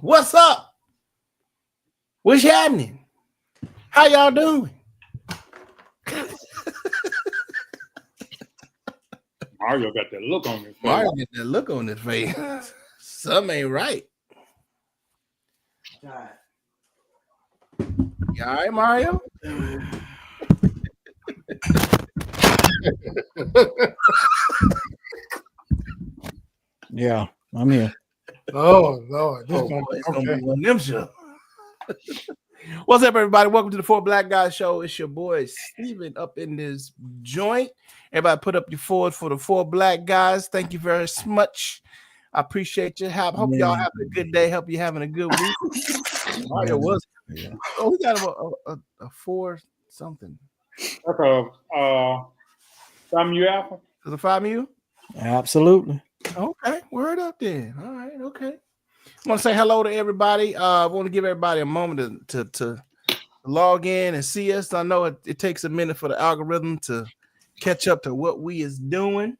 What's up? What's happening? How y'all doing? Mario got that look on his face. Mario get that look on his face. Something ain't right. You all right, Mario? Yeah, I'm here. Oh Lord, this It's gonna be one of them shows. What's up, everybody? Welcome to the Four Black Guys Show. It's your boy Steven up in this joint. Everybody put up your forward for the Four Black Guys. Thank you very much. I appreciate you. Hope y'all having a good day. Hope you having a good week. Mario was. Yeah. Oh, we got a four something. Okay. Some you Alpha? Is it 5 you? Absolutely. Okay, word up then. All right, okay. I want to say hello to everybody. I want to give everybody a moment to log in and see us. I know it takes a minute for the algorithm to catch up to what we is doing.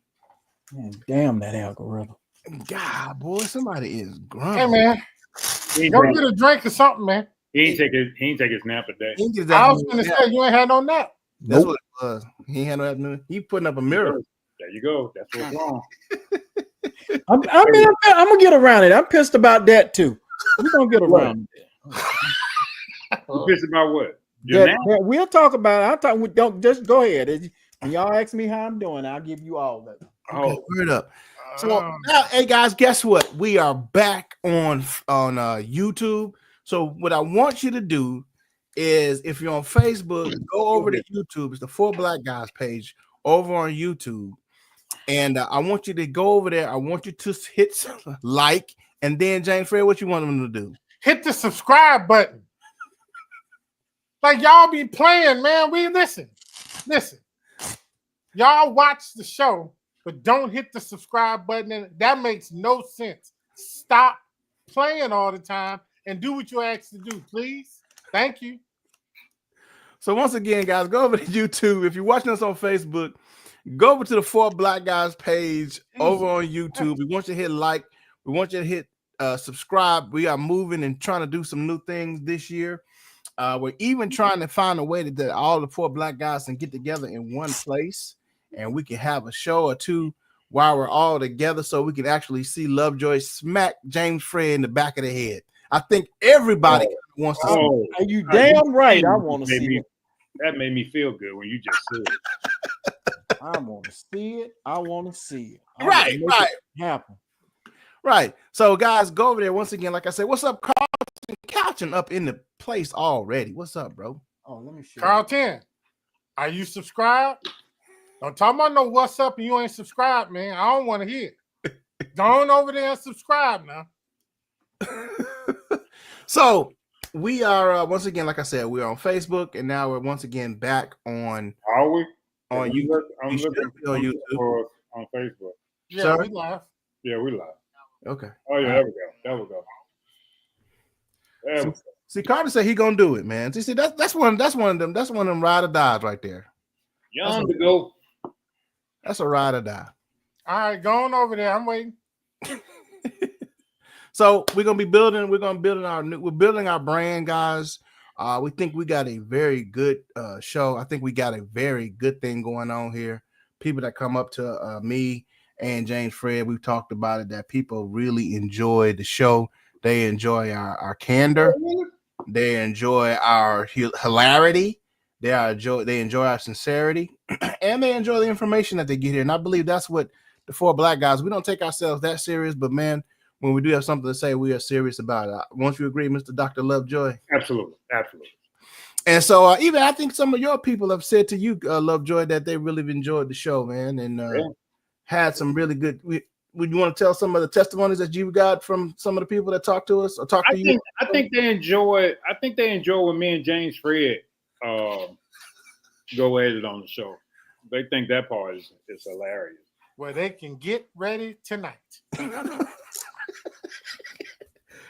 Man, damn that algorithm. God, boy, somebody is grumpy. Hey man, go get a drink or something, man. He ain't take his nap a day. I was gonna say you ain't had no nap. That's what it was. He ain't had no afternoon. He putting up a mirror. There you go. That's what's wrong. I'm gonna get around it. I'm pissed about that too. We're gonna get around it. You pissed about what? We'll talk about it. We don't just go ahead. When y'all ask me how I'm doing, I'll give you all that. Okay, word up. So now, hey guys, guess what? We are back on YouTube. So what I want you to do is, if you're on Facebook, go over to YouTube. It's the Four Black Guys page over on YouTube, and I want you to go over there. I want you to hit like, and then James Fred, what you want them to do? Hit the subscribe button. Like y'all be playing, man. We listen. Y'all watch the show, but don't hit the subscribe button. And that makes no sense. Stop playing all the time and do what you're asked to do, please. Thank you. So once again, guys, go over to YouTube. If you're watching us on Facebook, go over to the Four Black Guys page over on YouTube. We want you to hit like. We want you to hit subscribe. We are moving and trying to do some new things this year. We're even trying to find a way that all the Four Black Guys can get together in one place, and we can have a show or two while we're all together, so we can actually see Lovejoy smack James Fred in the back of the head. I think everybody wants to see it. Are you damn right? I want to see it. That made me feel good when you just said it. I want to see it. I want to see it. Right. Happen. Right. So, guys, go over there once again. Like I said, what's up, Carlton? Couching up in the place already. What's up, bro? Oh, let me show Carlton, are you subscribed? Don't talk about no what's up and you ain't subscribed, man. I don't want to hear it. Go on over there and subscribe now. So we are once again, like I said, we're on Facebook, and now we're once again back on. Are we? On YouTube. I'm looking on YouTube on Facebook. Yeah, Sorry? we live. Yeah, we live. Okay. Oh yeah, there we go. There we go. See, Carter said he gonna do it, man. See, that's one of them ride or dies right there. Young to go. That's a ride or die. All right, go on over there. I'm waiting. So we're building our brand, guys. We think we got a very good show. I think we got a very good thing going on here. People that come up to me and James Fred, we've talked about it, that people really enjoy the show. They enjoy our candor. They enjoy our hilarity. They enjoy our sincerity, and they enjoy the information that they get here. And I believe that's what the Four Black Guys, we don't take ourselves that serious, but man, when we do have something to say, we are serious about it. Won't you agree, Mr. Dr. Lovejoy? Absolutely. And so even I think some of your people have said to you, Lovejoy, that they really enjoyed the show, man, and had some really good. Would you want to tell some of the testimonies that you got from some of the people that talked to us or talked to you? I think they enjoy. I think they enjoy when me and James Fred go at it on the show. They think that part is hilarious. Where they can get ready tonight.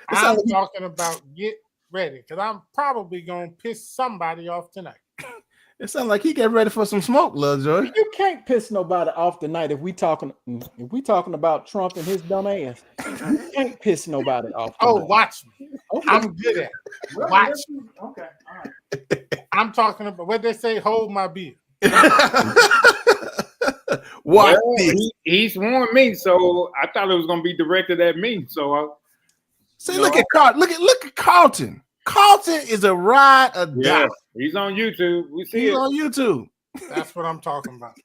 I'm talking about get ready, because I'm probably going to piss somebody off tonight. It sounds like he getting ready for some smoke, Lovejoy. You can't piss nobody off tonight if we talking about Trump and his dumb ass. You can't piss nobody off. Oh, tonight. watch me. Okay. I'm good at it. Watch. Okay. All right. I'm talking about what they say, hold my beer. Watch Well, this. he's warned me, so I thought it was going to be directed at me. So See, look at Carlton. Look at Carlton. Carlton is a ride or die. yeah, he's on YouTube. We see He's it. on YouTube. That's what I'm talking about.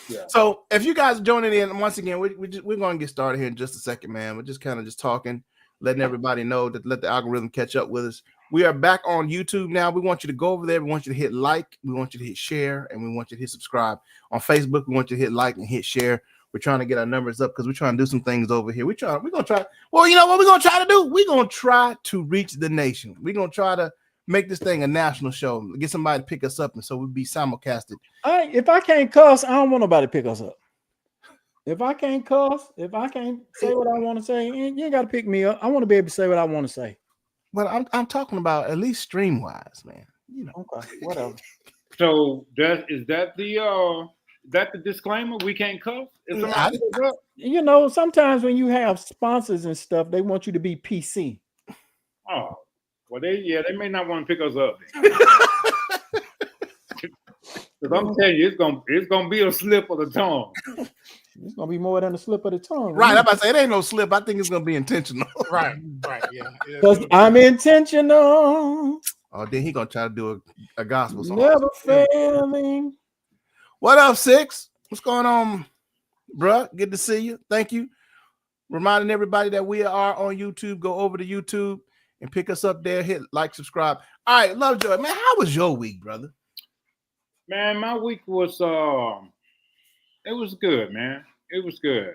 Yeah. So if you guys are joining in, once again, we're going to get started here in just a second, man. We're just kind of just talking, letting everybody know that let the algorithm catch up with us. We are back on YouTube now. We want you to go over there. We want you to hit like. We want you to hit share, and we want you to hit subscribe. On Facebook, we want you to hit like and hit share. We're trying to get our numbers up because we're trying to do some things over here. We're going to try. Well, you know what we're going to try to do? We're going to try to reach the nation. We're going to try to make this thing a national show. Get somebody to pick us up, and so we'll be simulcasted. If I can't cuss, I don't want nobody to pick us up. If I can't cuss, if I can't say what I want to say, you ain't got to pick me up. I want to be able to say what I want to say. But I'm talking about at least stream wise, man. You know. Okay, whatever. So is that the disclaimer? We can't cuss. You know, sometimes when you have sponsors and stuff, they want you to be PC. Oh, well, they may not want to pick us up. Because I'm telling you, it's gonna be a slip of the tongue. It's gonna be more than a slip of the tongue. Right. I'm about to say it ain't no slip. I think it's gonna be intentional. Right, yeah. Because I'm intentional. Oh, then he gonna try to do a gospel song. Never failing. What up, Six? What's going on, bruh? Good to see you. Thank you. Reminding everybody that we are on YouTube. Go over to YouTube and pick us up there. Hit like, subscribe. All right, Lovejoy, man. How was your week, brother? Man, my week was it was good, man. It was good.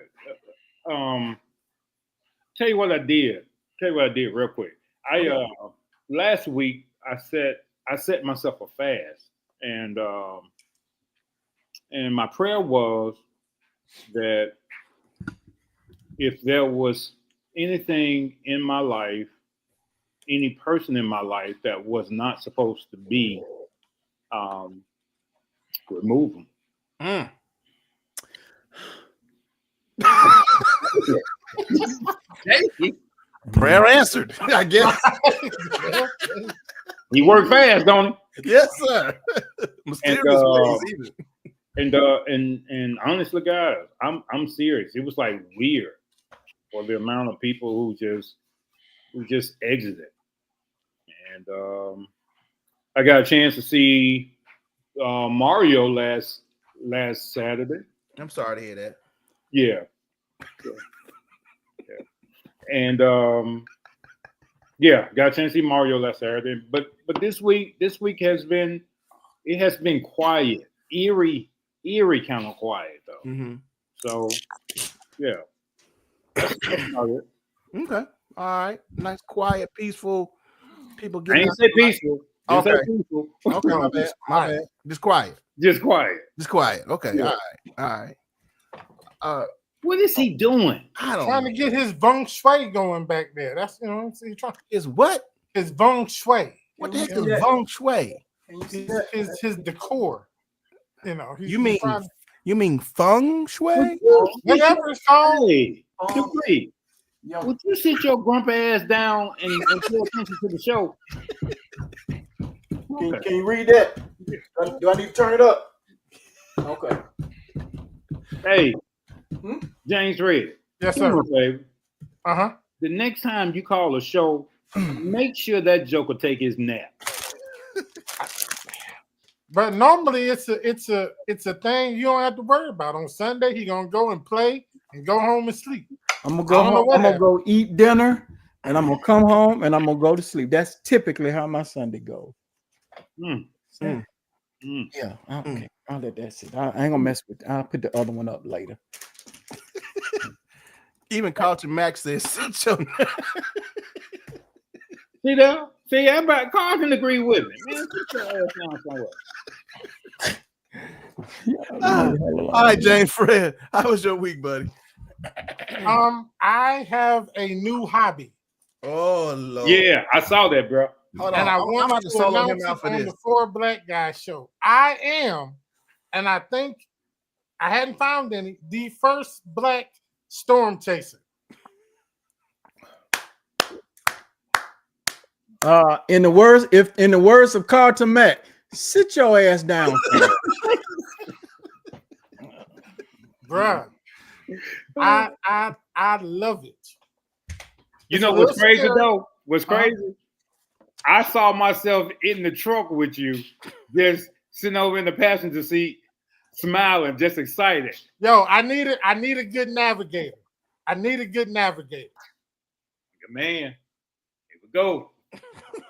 Tell you what I did. Real quick. Last week I set myself a fast, and my prayer was that if there was anything in my life, any person in my life that was not supposed to be, remove them. Prayer answered, I guess. He worked fast, don't he? Yes, sir. Mysterious ways, even. And honestly, guys, I'm serious. It was like weird for the amount of people who just exited. And I got a chance to see Mario last Saturday. I'm sorry to hear that. Yeah. And got a chance to see Mario last Saturday. But this week has been quiet, eerie kind of quiet though. Mm-hmm. So yeah. That's about it. Okay. All right. Nice, quiet, peaceful. People I getting. ain't say peaceful. Okay. Say peaceful. Okay, my bad. My bad. Just quiet. Just quiet. Just quiet. Okay. Yeah. All right. What is he doing? I don't Trying know. to get his feng shui going back there. That's he's trying Is what? his feng shui. What the heck is feng shui? His decor. You mean feng shui? Whatever it's called. Hey, Dupree, would you sit your grumpy ass down and pay attention to the show? Can you read that? Do I need to turn it up? Okay. Hey, James Red. Yes, Come sir. on, baby. Uh-huh. The next time you call a show, make sure that joker take his nap. But normally it's a thing you don't have to worry about. On Sunday, he gonna go and play and go home and sleep. I'm gonna go home. I'm gonna go eat dinner, and I'm gonna come home and I'm gonna go to sleep. That's typically how my Sunday goes. Yeah. Okay. I'll let that sit. I ain't gonna mess with it. I'll put the other one up later. Even Carlton Max says, sit your See that? See, everybody, Carl can agree with me. Man, sit your ass down somewhere. All right, James Fred. How was your week, buddy? I have a new hobby. Oh Lord. Yeah, I saw that, bro. Hold and on. I I'm want about to to solo him announce out it for on this. the Four Black Guys show. I am, and I think I hadn't found any, the first black storm chaser. In the words of Carlton Mack, sit your ass down. Bruh. I love it. You It's know a what's little crazy scary. though? What's crazy? I saw myself in the truck with you, just sitting over in the passenger seat, smiling, just excited. Yo, I need a good navigator. I need a good navigator. Man, here we go.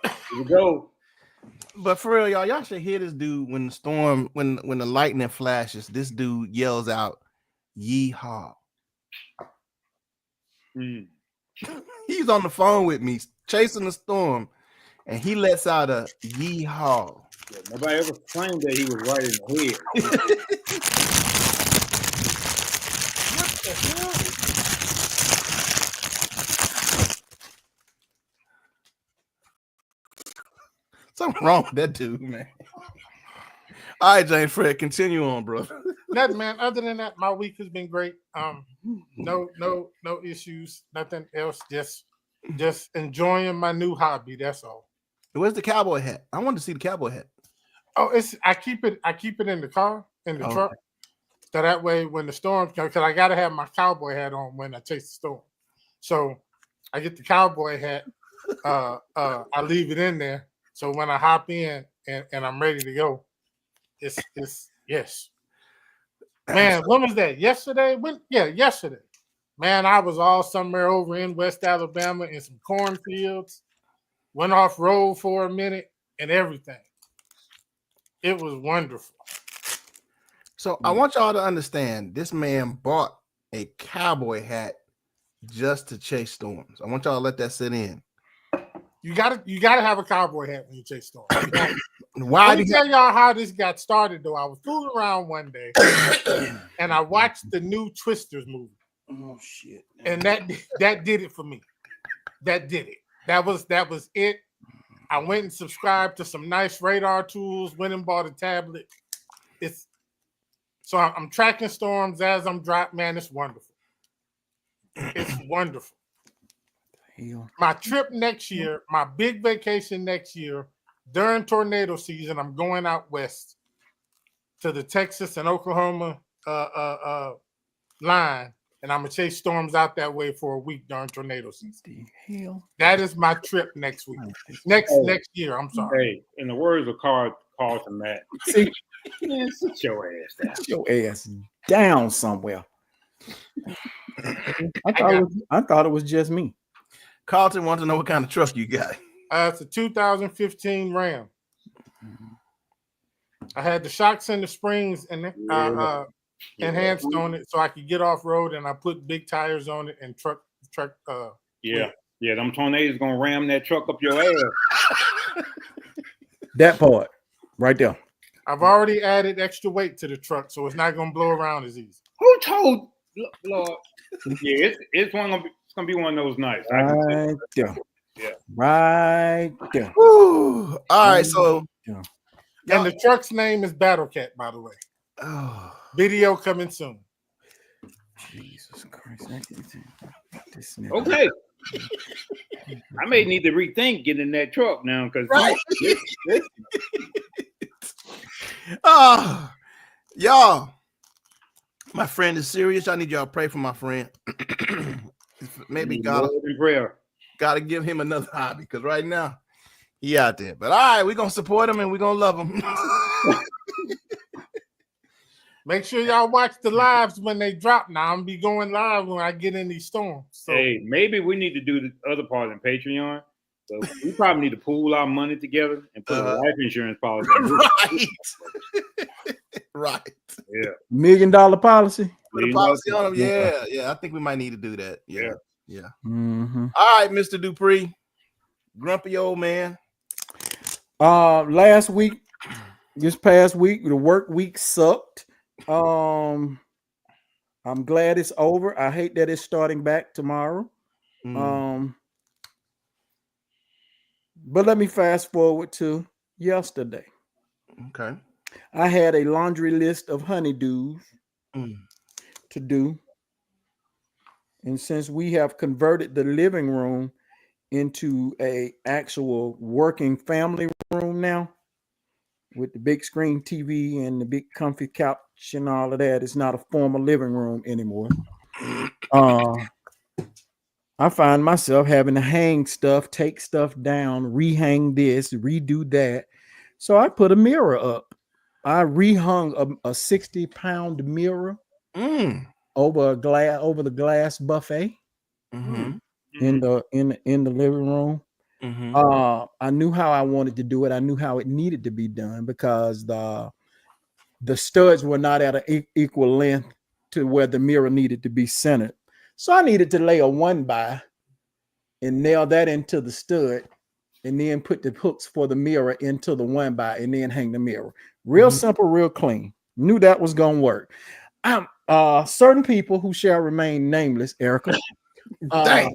Here we go. But for real, y'all should hear this dude when the storm, when the lightning flashes. This dude yells out, "Yeehaw!" He's on the phone with me, chasing the storm, and he lets out a yeehaw. Yeah, nobody ever claimed that he was right in the head. What the hell? Something wrong with that dude, man. All right, James Fred, continue on, bro. Nothing, man. Other than that, my week has been great. No issues, nothing else. Just enjoying my new hobby. That's all. Where's the cowboy hat? I want to see the cowboy hat. Oh, I keep it in the car, in the truck. So that way when the storm comes, because I gotta have my cowboy hat on when I chase the storm. So I get the cowboy hat, I leave it in there. So when I hop in and I'm ready to go, it's yes. Man, when was that? Yesterday? Yesterday. Man, I was all somewhere over in West Alabama in some cornfields, went off road for a minute and everything. It was wonderful. So I want y'all to understand, this man bought a cowboy hat just to chase storms. I want y'all to let that sit in. You gotta have a cowboy hat when you chase storms. Why? Let me tell y'all how this got started, though. I was fooling around one day, and I watched the new Twisters movie. Oh shit! And that did it for me. That did it. That was it. I went and subscribed to some nice radar tools. Went and bought a tablet. So I'm tracking storms as I'm dropping. Man, it's wonderful. It's wonderful. My trip next year, my big vacation next year, during tornado season, I'm going out west to the Texas and Oklahoma line, and I'm gonna chase storms out that way for a week during tornado season. That is my trip next week. Next year. I'm sorry. Hey, in the words of Carlton Matt, see, man, sit your ass down. Sit your ass down somewhere. I thought it was just me. Carlton wants to know what kind of truck you got. It's a 2015 Ram. I had the shocks and the springs and enhanced on it so I could get off road, and I put big tires on it and truck. Yeah, them tornadoes gonna ram that truck up your ass. That part right there. I've already added extra weight to the truck, so it's not gonna blow around as easy. Who told Lord? Yeah, it's gonna be one of those nights. Right there. Yeah. Right there. Woo. All right, so and the truck's name is Battle Cat, by the way. Video coming soon. Jesus Christ. Okay. I may need to rethink getting in that truck now because y'all, my friend is serious. I need y'all to pray for my friend. Maybe gotta give him another hobby because right now he out there. But all right, we're gonna support him and we're gonna love him. Make sure y'all watch the lives when they drop. Now I'm gonna be going live when I get in these storms. So. Hey, maybe we need to do the other part in Patreon. So we probably need to pool our money together and put a life insurance policy. Right. Yeah. $1 million policy. Put a policy on them. Yeah. I think we might need to do that. Yeah. Mm-hmm. All right, Mr. Dupree, grumpy old man. This past week, the work week sucked. I'm glad it's over. I hate that it's starting back tomorrow. But let me fast forward to yesterday. Okay. I had a laundry list of honeydews Mm. to do. And since we have converted the living room into a actual working family room now, with the big screen TV and the big comfy couch and all of that, it's not a formal living room anymore. I find myself having to hang stuff, take stuff down, rehang this, redo that. So I put a mirror up. I rehung a 60-pound mirror over the glass buffet Mm-hmm. in the living room. Mm-hmm. I knew how I wanted to do it. I knew how it needed to be done because the studs were not at an equal length to where the mirror needed to be centered. So I needed to lay a 1x and nail that into the stud, and then put the hooks for the mirror into the 1x and then hang the mirror. Real simple, real clean. Knew that was gonna work. Certain people who shall remain nameless, Erica. I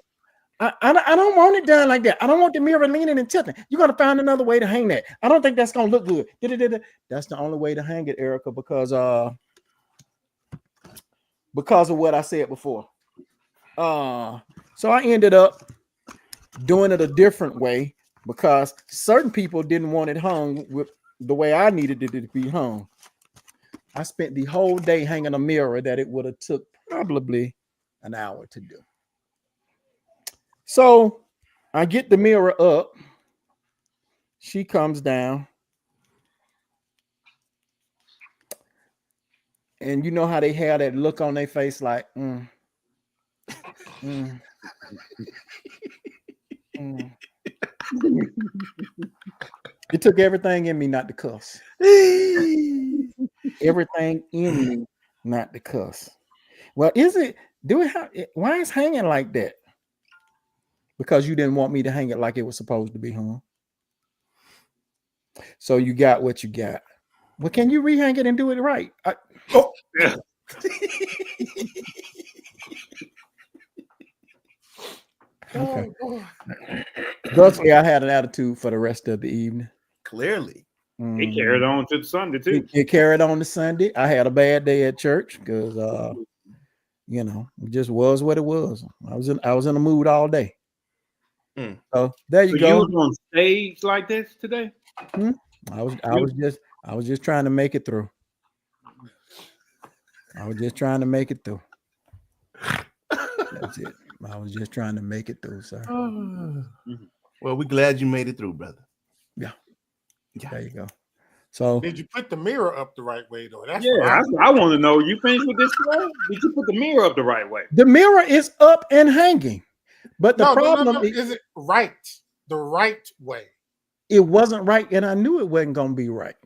don't want it done like that. I don't want the mirror leaning and tilting. You're gonna find another way to hang that. I don't think that's gonna look good. That's the only way to hang it, Erica, because of what I said before. So I ended up doing it a different way because certain people didn't want it hung with the way I needed it to be hung. I spent the whole day hanging a mirror that it would have took probably an hour to do. So I get the mirror up. She comes down. And you know how they have that look on their face like, It took everything in me not to cuss. Everything in me not to cuss. Well, why is hanging like that? Because you didn't want me to hang it like it was supposed to be hung. So you got what you got. Well, can you rehang it and do it right? Yeah. Okay. Thus, I had an attitude for the rest of the evening. Clearly. It carried on to Sunday too. It carried on to Sunday. I had a bad day at church because it just was what it was. I was in a mood all day. So there you go. You was on stage like this today? I was just trying to make it through. I was just trying to make it through. That's it. I was just trying to make it through, sir. Well, we're glad you made it through, brother. Yeah. There you go. So did you put the mirror up the right way though? That's I want to know. You finished with this today? Did you put the mirror up the right way? The mirror is up and hanging, but the problem is it right the right way? It wasn't right, and I knew it wasn't going to be right.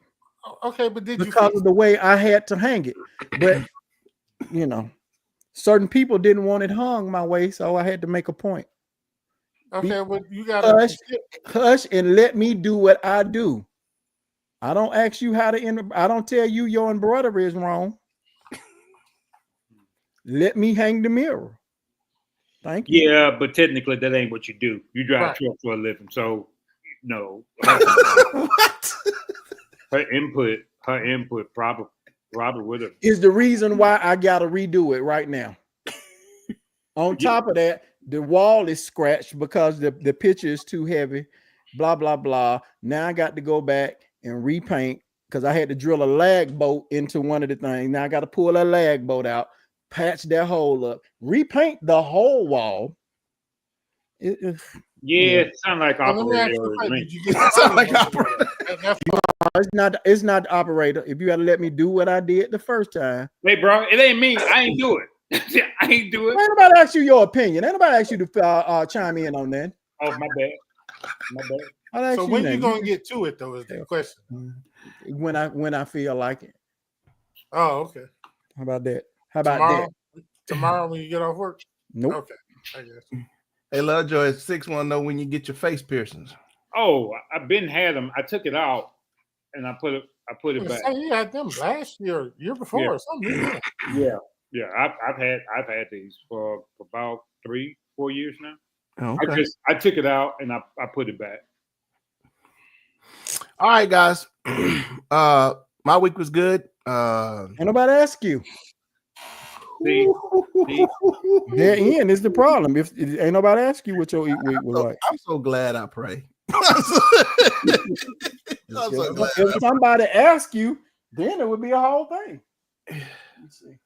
Okay, but because of the way I had to hang it? But certain people didn't want it hung my way, so I had to make a point. Okay, well, you gotta hush and let me do what I do. I don't ask you how to I don't tell you your embroidery is wrong. Let me hang the mirror. Thank you. Yeah, but technically that ain't what you do. You drive trucks for a living, so no. What? Her input probably would have is the reason why I gotta redo it right now. On top of that, the wall is scratched because the picture is too heavy. Blah blah blah. Now I got to go back and repaint because I had to drill a lag bolt into one of the things. Now I got to pull that lag bolt out, patch that hole up, repaint the whole wall. It sounds like operator. It's not the operator. If you had to let me do what I did the first time. Hey, bro, it ain't me. I ain't do it. I ain't do it. Ain't nobody ask you your opinion. Ain't nobody ask you to chime in on that. Oh, my bad. So when you gonna get to it though is the question. When I feel like it. Oh, okay. How about that? How about tomorrow when you get off work? Nope. Okay. I guess. Hey, Lovejoy, 6 want to know when you get your face piercings. Oh, I've been had them. I took it out and I put it back. You had them last year before or something. Yeah. I've had these for about 3-4 years now. Oh, okay. I took it out and I put it back. All right, guys. My week was good. Ain't nobody ask you. See? Their end is the problem. If ain't nobody ask you what your week was like. I'm so glad I pray. I'm so glad. If somebody asked you, then it would be a whole thing. Let's see.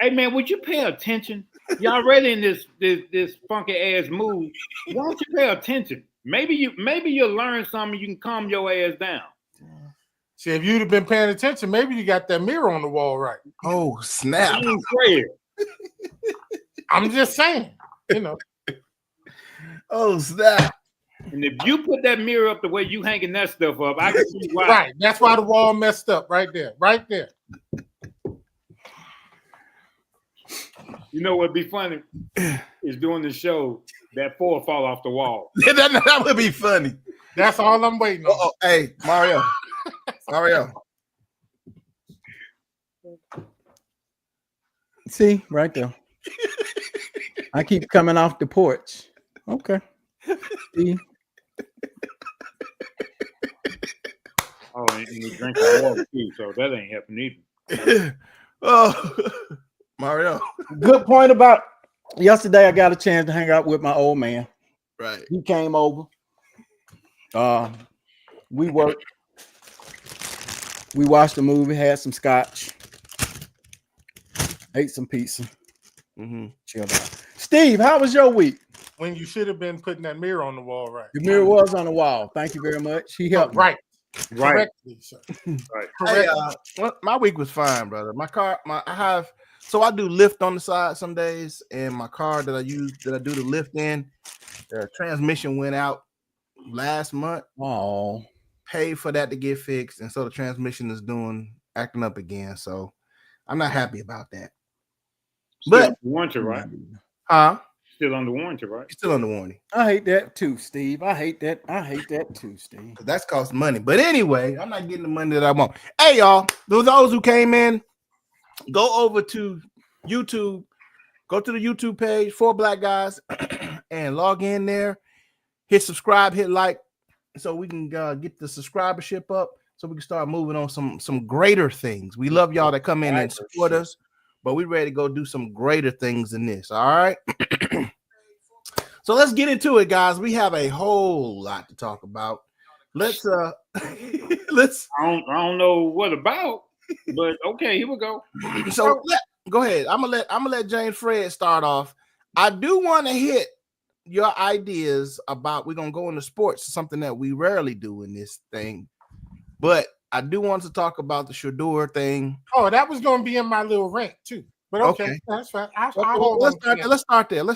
Hey man, would you pay attention? Y'all already in this funky ass mood. Why don't you pay attention? Maybe you'll learn something. You can calm your ass down. See, if you'd have been paying attention, maybe you got that mirror on the wall right. Oh snap! I'm just saying, you know. Oh snap! And if you put that mirror up the way you hanging that stuff up, I can see why. Right, that's why the wall messed up right there, right there. You know what'd be funny is doing the show that 4 fall off the wall. that would be funny. That's all I'm waiting on. Oh, hey, Mario. See, right there. I keep coming off the porch. Okay. See? Oh, and you drink water too, so that ain't helping either. Oh, Mario. Good point about yesterday. I got a chance to hang out with my old man. Right. He came over. We worked. We watched a movie, had some scotch, ate some pizza. Chilled out. Steve, how was your week? When you should have been putting that mirror on the wall, right? The mirror was on the wall. Thank you very much. He helped. Right. Right. Correctly, sir. Right. Hey, my week was fine, brother. So I do lift on the side some days, and my car that I do the lift in, the transmission went out last month. Oh, Paid for that to get fixed, and so the transmission is acting up again. So I'm not happy about that. Still But under warranty, right? Still under warranty, right? Still under warranty. I hate that too, Steve. I hate that too, Steve. That's cost money. But anyway, I'm not getting the money that I want. Hey, y'all, those who came in, go over to YouTube. Go to the YouTube page, 4 Black Guys, and log in there. Hit subscribe, hit like, so we can get the subscribership up, so we can start moving on some greater things. We love y'all that come in and support us, but we ready to go do some greater things than this. All right. So let's get into it, guys. We have a whole lot to talk about. Let's I don't know what about, but okay, here we go. So go ahead. I'm gonna let James Fred start off. I do want to hit your ideas about, we're gonna go into sports, something that we rarely do in this thing, but I do want to talk about the Shedeur thing. Oh, that was gonna be in my little rant too. But okay. That's fine. Let's start there. You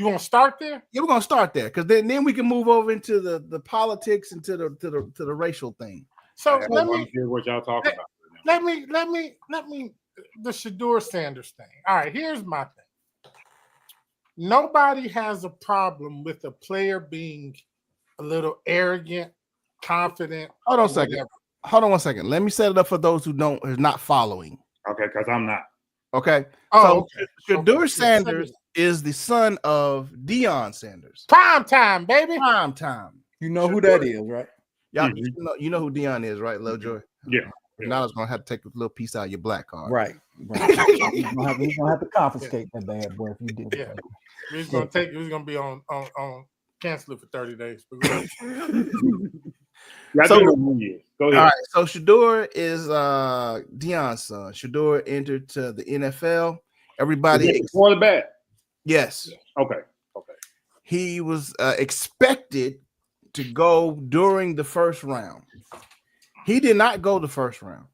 want to start there? Yeah, we're gonna start there, because then we can move over into the politics and to the racial thing. So let me hear what y'all talk about. Let me the Shedeur Sanders thing. All right, here's my thing. Nobody has a problem with a player being a little arrogant, confident. Hold on one second. Let me set it up for those who are not following. Okay, because I'm not. Okay. Oh, so Shedeur Sanders is the son of Deion Sanders. Prime time, baby. Prime time. You know who that is, right? Y'all, you know who Deion is, right, Lovejoy? Yeah. Now it's gonna have to take a little piece out of your black card. Right. He's gonna have to confiscate that bad boy if you do. Yeah. He's gonna be on cancel it for 30 days. So, go ahead. All right. So Shedeur is Deion's son. Shedeur entered to the NFL. Everybody quarterback. Yes. Okay. He was expected to go during the first round. He did not go the first round.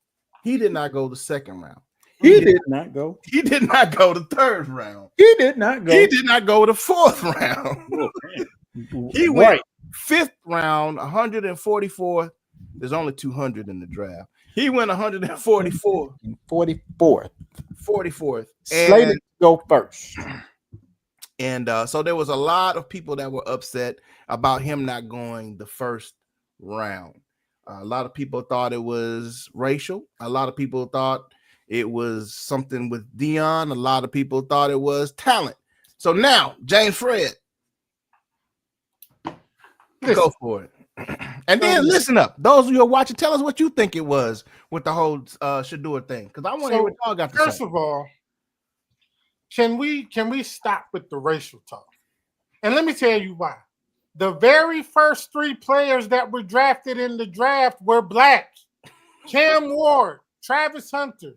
He did not go the second round. He did not go. He did not go the third round. He did not go. He did not go the fourth round. He went 5th round, 144th. There's only 200 in the draft. He went 144. 44th. Slated to go first. And so there was a lot of people that were upset about him not going the first round. A lot of people thought it was racial. A lot of people thought it was something with Deion. A lot of people thought it was talent. So now, James Fred, go for it. And then listen up. Those of you who are watching, tell us what you think it was with the whole Shedeur thing. Because I want to hear what y'all got to say. First of all, can we stop with the racial talk? And let me tell you why. The very first 3 players that were drafted in the draft were black. Cam Ward, Travis Hunter,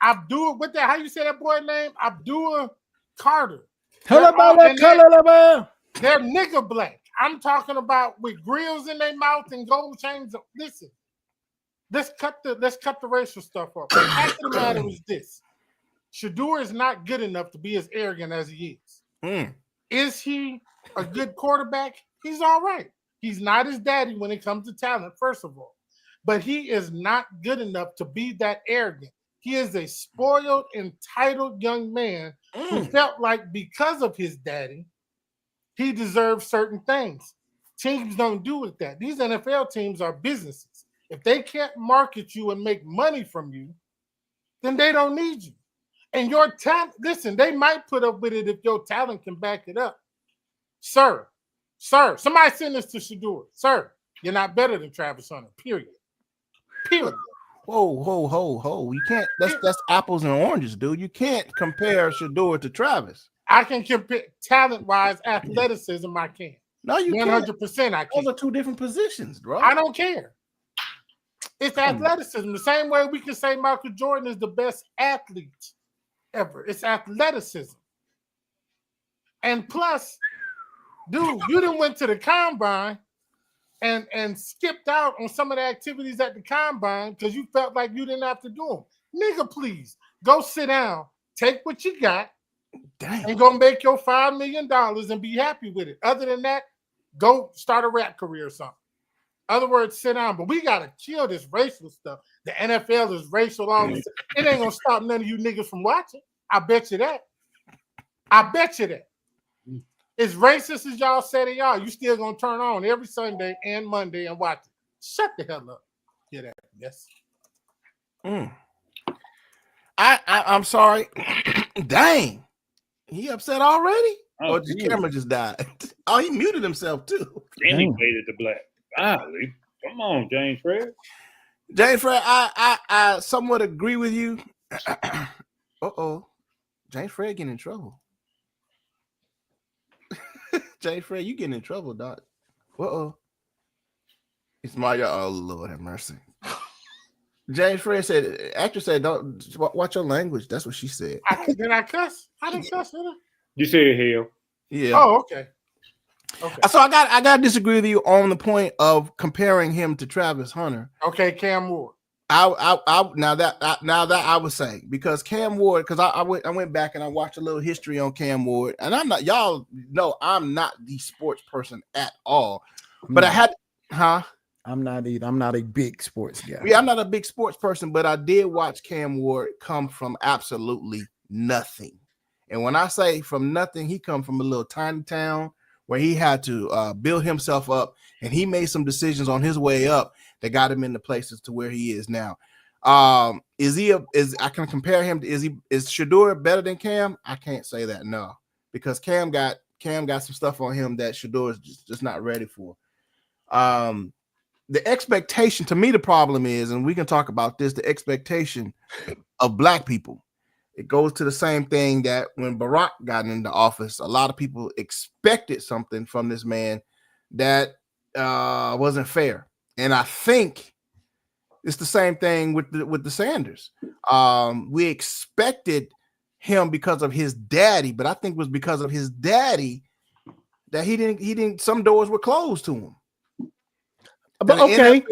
Abdul, how you say that boy name? Abdul Carter. They're nigga black. I'm talking about with grills in their mouth and gold chains. Listen, let's cut the racial stuff up. The fact of the matter is this: Shedeur is not good enough to be as arrogant as he is. Is he a good quarterback? He's all right. He's not his daddy when it comes to talent, first of all. But he is not good enough to be that arrogant. He is a spoiled, entitled young man who felt like because of his daddy, he deserves certain things. Teams don't do it that. These NFL teams are businesses. If they can't market you and make money from you, then they don't need you. And your talent, listen, they might put up with it if your talent can back it up. Sir, somebody send this to Shedeur. Sir, you're not better than Travis Hunter, period. Whoa. You can't, that's apples and oranges, dude. You can't compare Shedeur to Travis. I can compare talent-wise, athleticism, I can. No, you 100% I can. Those are 2 different positions, bro. I don't care. It's athleticism. The same way we can say Michael Jordan is the best athlete ever. It's athleticism. And plus, dude, you done went to the combine and skipped out on some of the activities at the combine because you felt like you didn't have to do them. Nigga, please, go sit down, take what you got, and go make your $5 million and be happy with it. Other than that, go start a rap career or something. Other words, sit down. But we got to kill this racial stuff. The NFL is racial. All this. It ain't going to stop none of you niggas from watching. I bet you that. As racist as y'all say they are, you still going to turn on every Sunday and Monday and watch it. Shut the hell up. Get that. Yes. I'm sorry. Dang. He upset already? Or the camera just died? Oh, he muted himself too. And he faded to black. Golly. Come on, James Fred. James Fred, I somewhat agree with you. James Fred getting in trouble. James Fred, you getting in trouble, Doc. It's my oh Lord have mercy. James Fred said, actress said, don't watch your language. That's what she said. Did I cuss? I didn't cuss, did I? You said hell. Yeah. Oh, okay. So I got to disagree with you on the point of comparing him to Travis Hunter. Okay, Cam Ward. Now that I would say, because Cam Ward, because I went back and I watched a little history on Cam Ward, and I'm not, y'all know I'm not the sports person at all, but I had, I'm not either. I'm not a big sports guy. Yeah, I'm not a big sports person, but I did watch Cam Ward come from absolutely nothing. And when I say from nothing, he come from a little tiny town where he had to build himself up, and he made some decisions on his way up that got him into places to where he is now. I can compare him to, is Shedeur better than Cam? I can't say that, no, because Cam got some stuff on him that Shedeur is just not ready for. The expectation, to me, the problem is, and we can talk about this, the expectation of black people. It goes to the same thing that when Barack got into office, a lot of people expected something from this man that wasn't fair. And I think it's the same thing with the Sanders. We expected him because of his daddy, but I think it was because of his daddy that he didn't. Some doors were closed to him. But okay,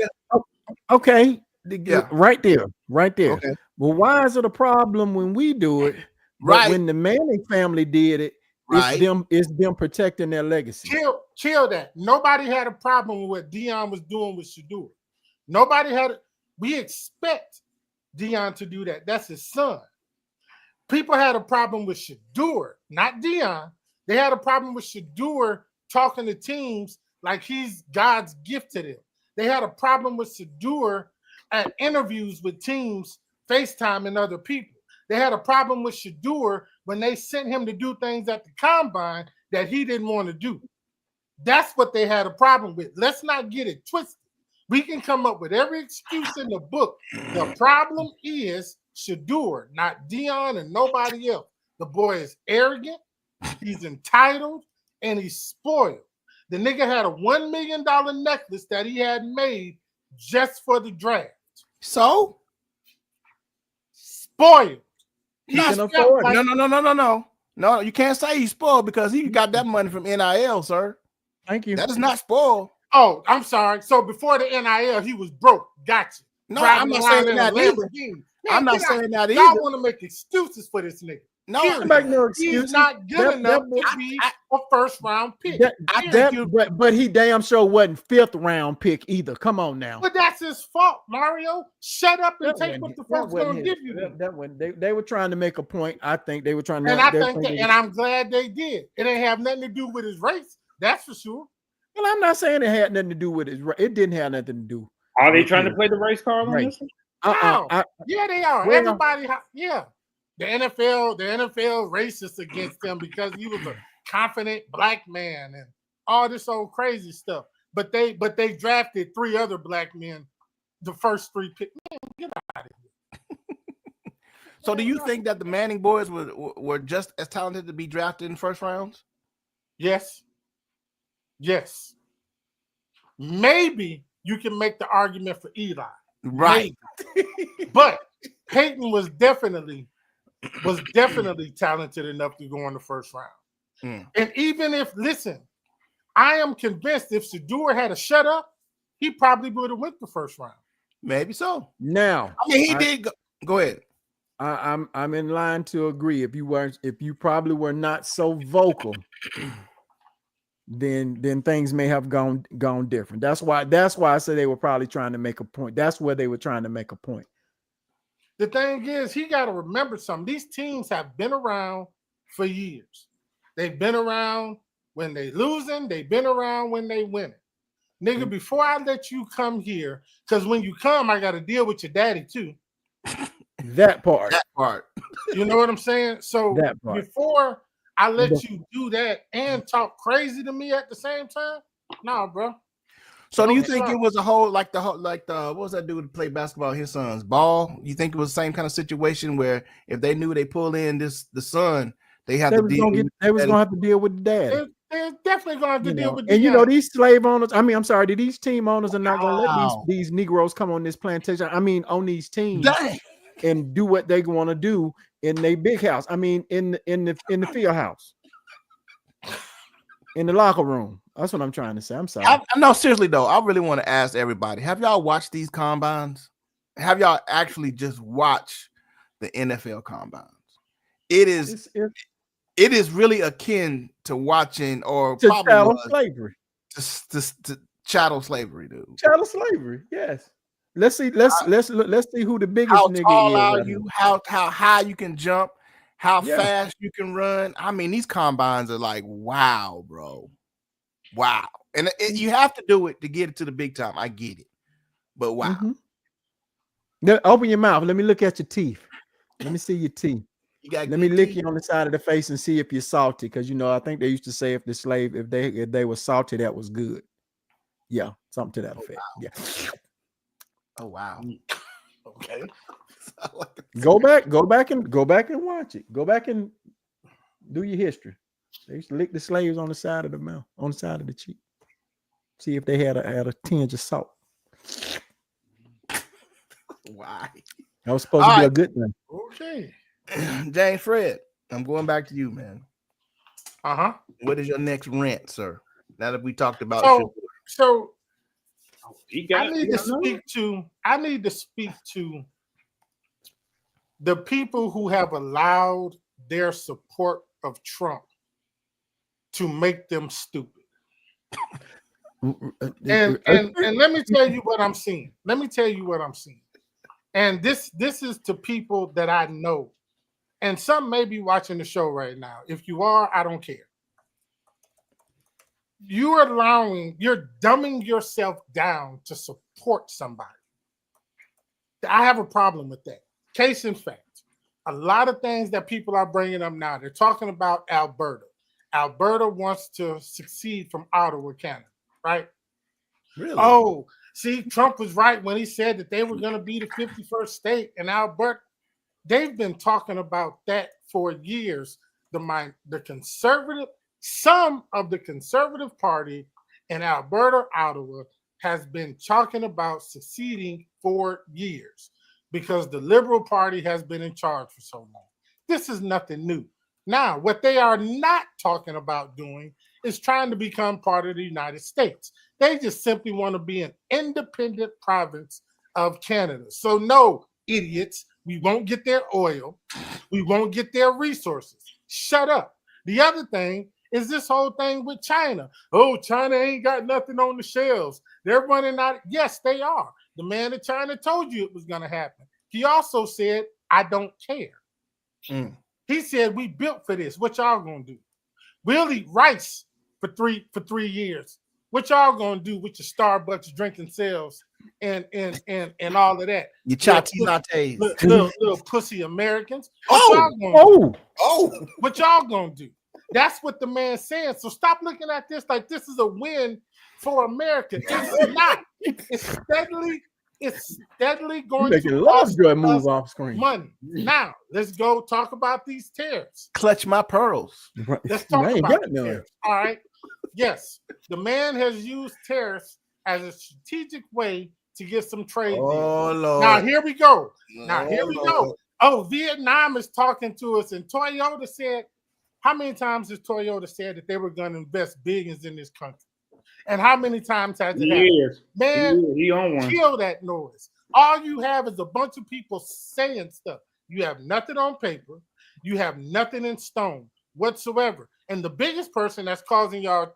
yeah. right there. Okay. Well, why is it a problem when we do it? Right. When the Manning family did it, it's them protecting their legacy. Chill that. Nobody had a problem with what Deion was doing with Shedeur. Nobody had it. We expect Deion to do that. That's his son. People had a problem with Shedeur, not Deion. They had a problem with Shedeur talking to teams like he's God's gift to them. They had a problem with Shedeur at interviews with teams, FaceTime and other people. They had a problem with Shedeur when they sent him to do things at the combine that he didn't want to do. That's what they had a problem with. Let's not get it twisted. We can come up with every excuse in the book. The problem is Shedeur, not Dion and nobody else. The boy is arrogant, he's entitled, and he's spoiled. The nigga had a $1 million necklace that he had made just for the draft. So Spoiled. He can afford it. No, you can't say he's spoiled because he got that money from NIL, sir. Thank you. That is not spoiled. Oh, I'm sorry. So before the NIL, he was broke. Gotcha. No, I'm not saying that either. I'm not saying that either. Y'all want to make excuses for this nigga. No, I make no excuses. He's not good enough to be a first round pick. But he damn sure wasn't 5th round pick either. Come on now. But that's his fault, Mario. Shut up and take what the folks gonna give you. They were trying to make a point. I think they were trying to. And I'm glad they did. It ain't have nothing to do with his race. That's for sure. Well, I'm not saying it had nothing to do with it. It didn't have nothing to do. Are they trying to play the race card on this one? Yeah, they are. Well, Everybody, yeah. The NFL racist against him because he was a confident black man and all this old crazy stuff. But they drafted 3 other black men, the first 3 picks. Man, get out of here. So do you think that the Manning boys were just as talented to be drafted in first rounds? Yes. Yes. Maybe you can make the argument for Eli. Right. But Peyton was definitely talented enough to go in the first round. And even if, listen, I am convinced if Shedeur had a shut up, he probably would have went the first round. Maybe so. Now, I mean, he did. Go ahead. I'm in line to agree. If you probably were not so vocal, then things may have gone different. That's why I said they were probably trying to make a point. That's where they were trying to make a point. The thing is, he got to remember something. These teams have been around for years. They've been around when they losing. They've been around when they winning. Nigga, before I let you come here, because when you come, I got to deal with your daddy too. That part. You know what I'm saying? So before I let you do that and talk crazy to me at the same time, nah, bro. So do you think it was a whole like the what was that dude who played basketball? His son's Ball. You think it was the same kind of situation where if they knew they pulled in the son, they had to deal. They was gonna have to deal with the dad. They're definitely gonna have to deal with the and dad. These slave owners. I mean, I'm sorry, these team owners are not gonna let these Negroes come on this plantation. I mean, on these teams and do what they want to do in their big house. I mean, in the field house. In the locker room. That's what I'm trying to say. I'm sorry. No, seriously though, I really want to ask everybody: have y'all watched these combines? Have y'all actually just watched the NFL combines? It is really akin to watching or to probably chattel slavery. To chattel slavery, dude. Chattel slavery. Yes. Let's see. Let's see who the biggest how nigga tall is. Are you? How high you can jump? How fast you can run? I mean, these combines are like, wow, bro. Wow. And you have to do it to get it to the big time. I get it. But wow. Open your mouth. Let me look at your teeth. Let me see your teeth. Let me lick you on the side of the face and see if you're salty. Because I think they used to say if they were salty, that was good. Yeah, something to that effect. Wow. Yeah. Oh wow. Okay. Go back and watch it. Go back and do your history. They used to lick the slaves on the side of the mouth, on the side of the cheek. See if they had a tinge of salt. Why? That was supposed to be a good thing. Okay. James Fred, I'm going back to you, man. What is your next rant, sir? Now that we talked about I need to speak to the people who have allowed their support of Trump to make them stupid. And let me tell you what I'm seeing. And this is to people that I know. And some may be watching the show right now. If you are, I don't care. You're dumbing yourself down to support somebody. I have a problem with that. Case in fact, a lot of things that people are bringing up now, they're talking about Alberta. Alberta wants to succeed from Ottawa, Canada, right? Really? Oh, see, Trump was right when he said that they were going to be the 51st state, and Alberta, they've been talking about that for years. The conservative, some of the conservative party in Alberta, Ottawa, has been talking about seceding for years because the Liberal Party has been in charge for so long. This is nothing new. Now, what they are not talking about doing is trying to become part of the United States. They just simply want to be an independent province of Canada. So no, idiots, we won't get their oil. We won't get their resources. Shut up. The other thing is this whole thing with China. Oh, China ain't got nothing on the shelves. They're running out. Yes, they are. The man in China told you it was going to happen. He also said, I don't care. He said, we built for this. What y'all going to do? We'll eat rice for three years. What y'all going to do with your Starbucks drinking sales and all of that? Your chai-tea lattes. Little pussy Americans. What y'all going to do? That's what the man said. So stop looking at this like this is a win for America. It's not. It's steadily going to cost us move off screen money. Now let's go talk about these tariffs. Clutch my pearls. Let's talk about the tariffs. All right. Yes, the man has used tariffs as a strategic way to get some trade deals. Lord. Now here we go. Oh, Vietnam is talking to us, and Toyota said, how many times has Toyota said that they were going to invest billions in this country? And how many times has it happened? Man, he on one. Kill that noise. All you have is a bunch of people saying stuff. You have nothing on paper. You have nothing in stone whatsoever. And the biggest person that's causing y'all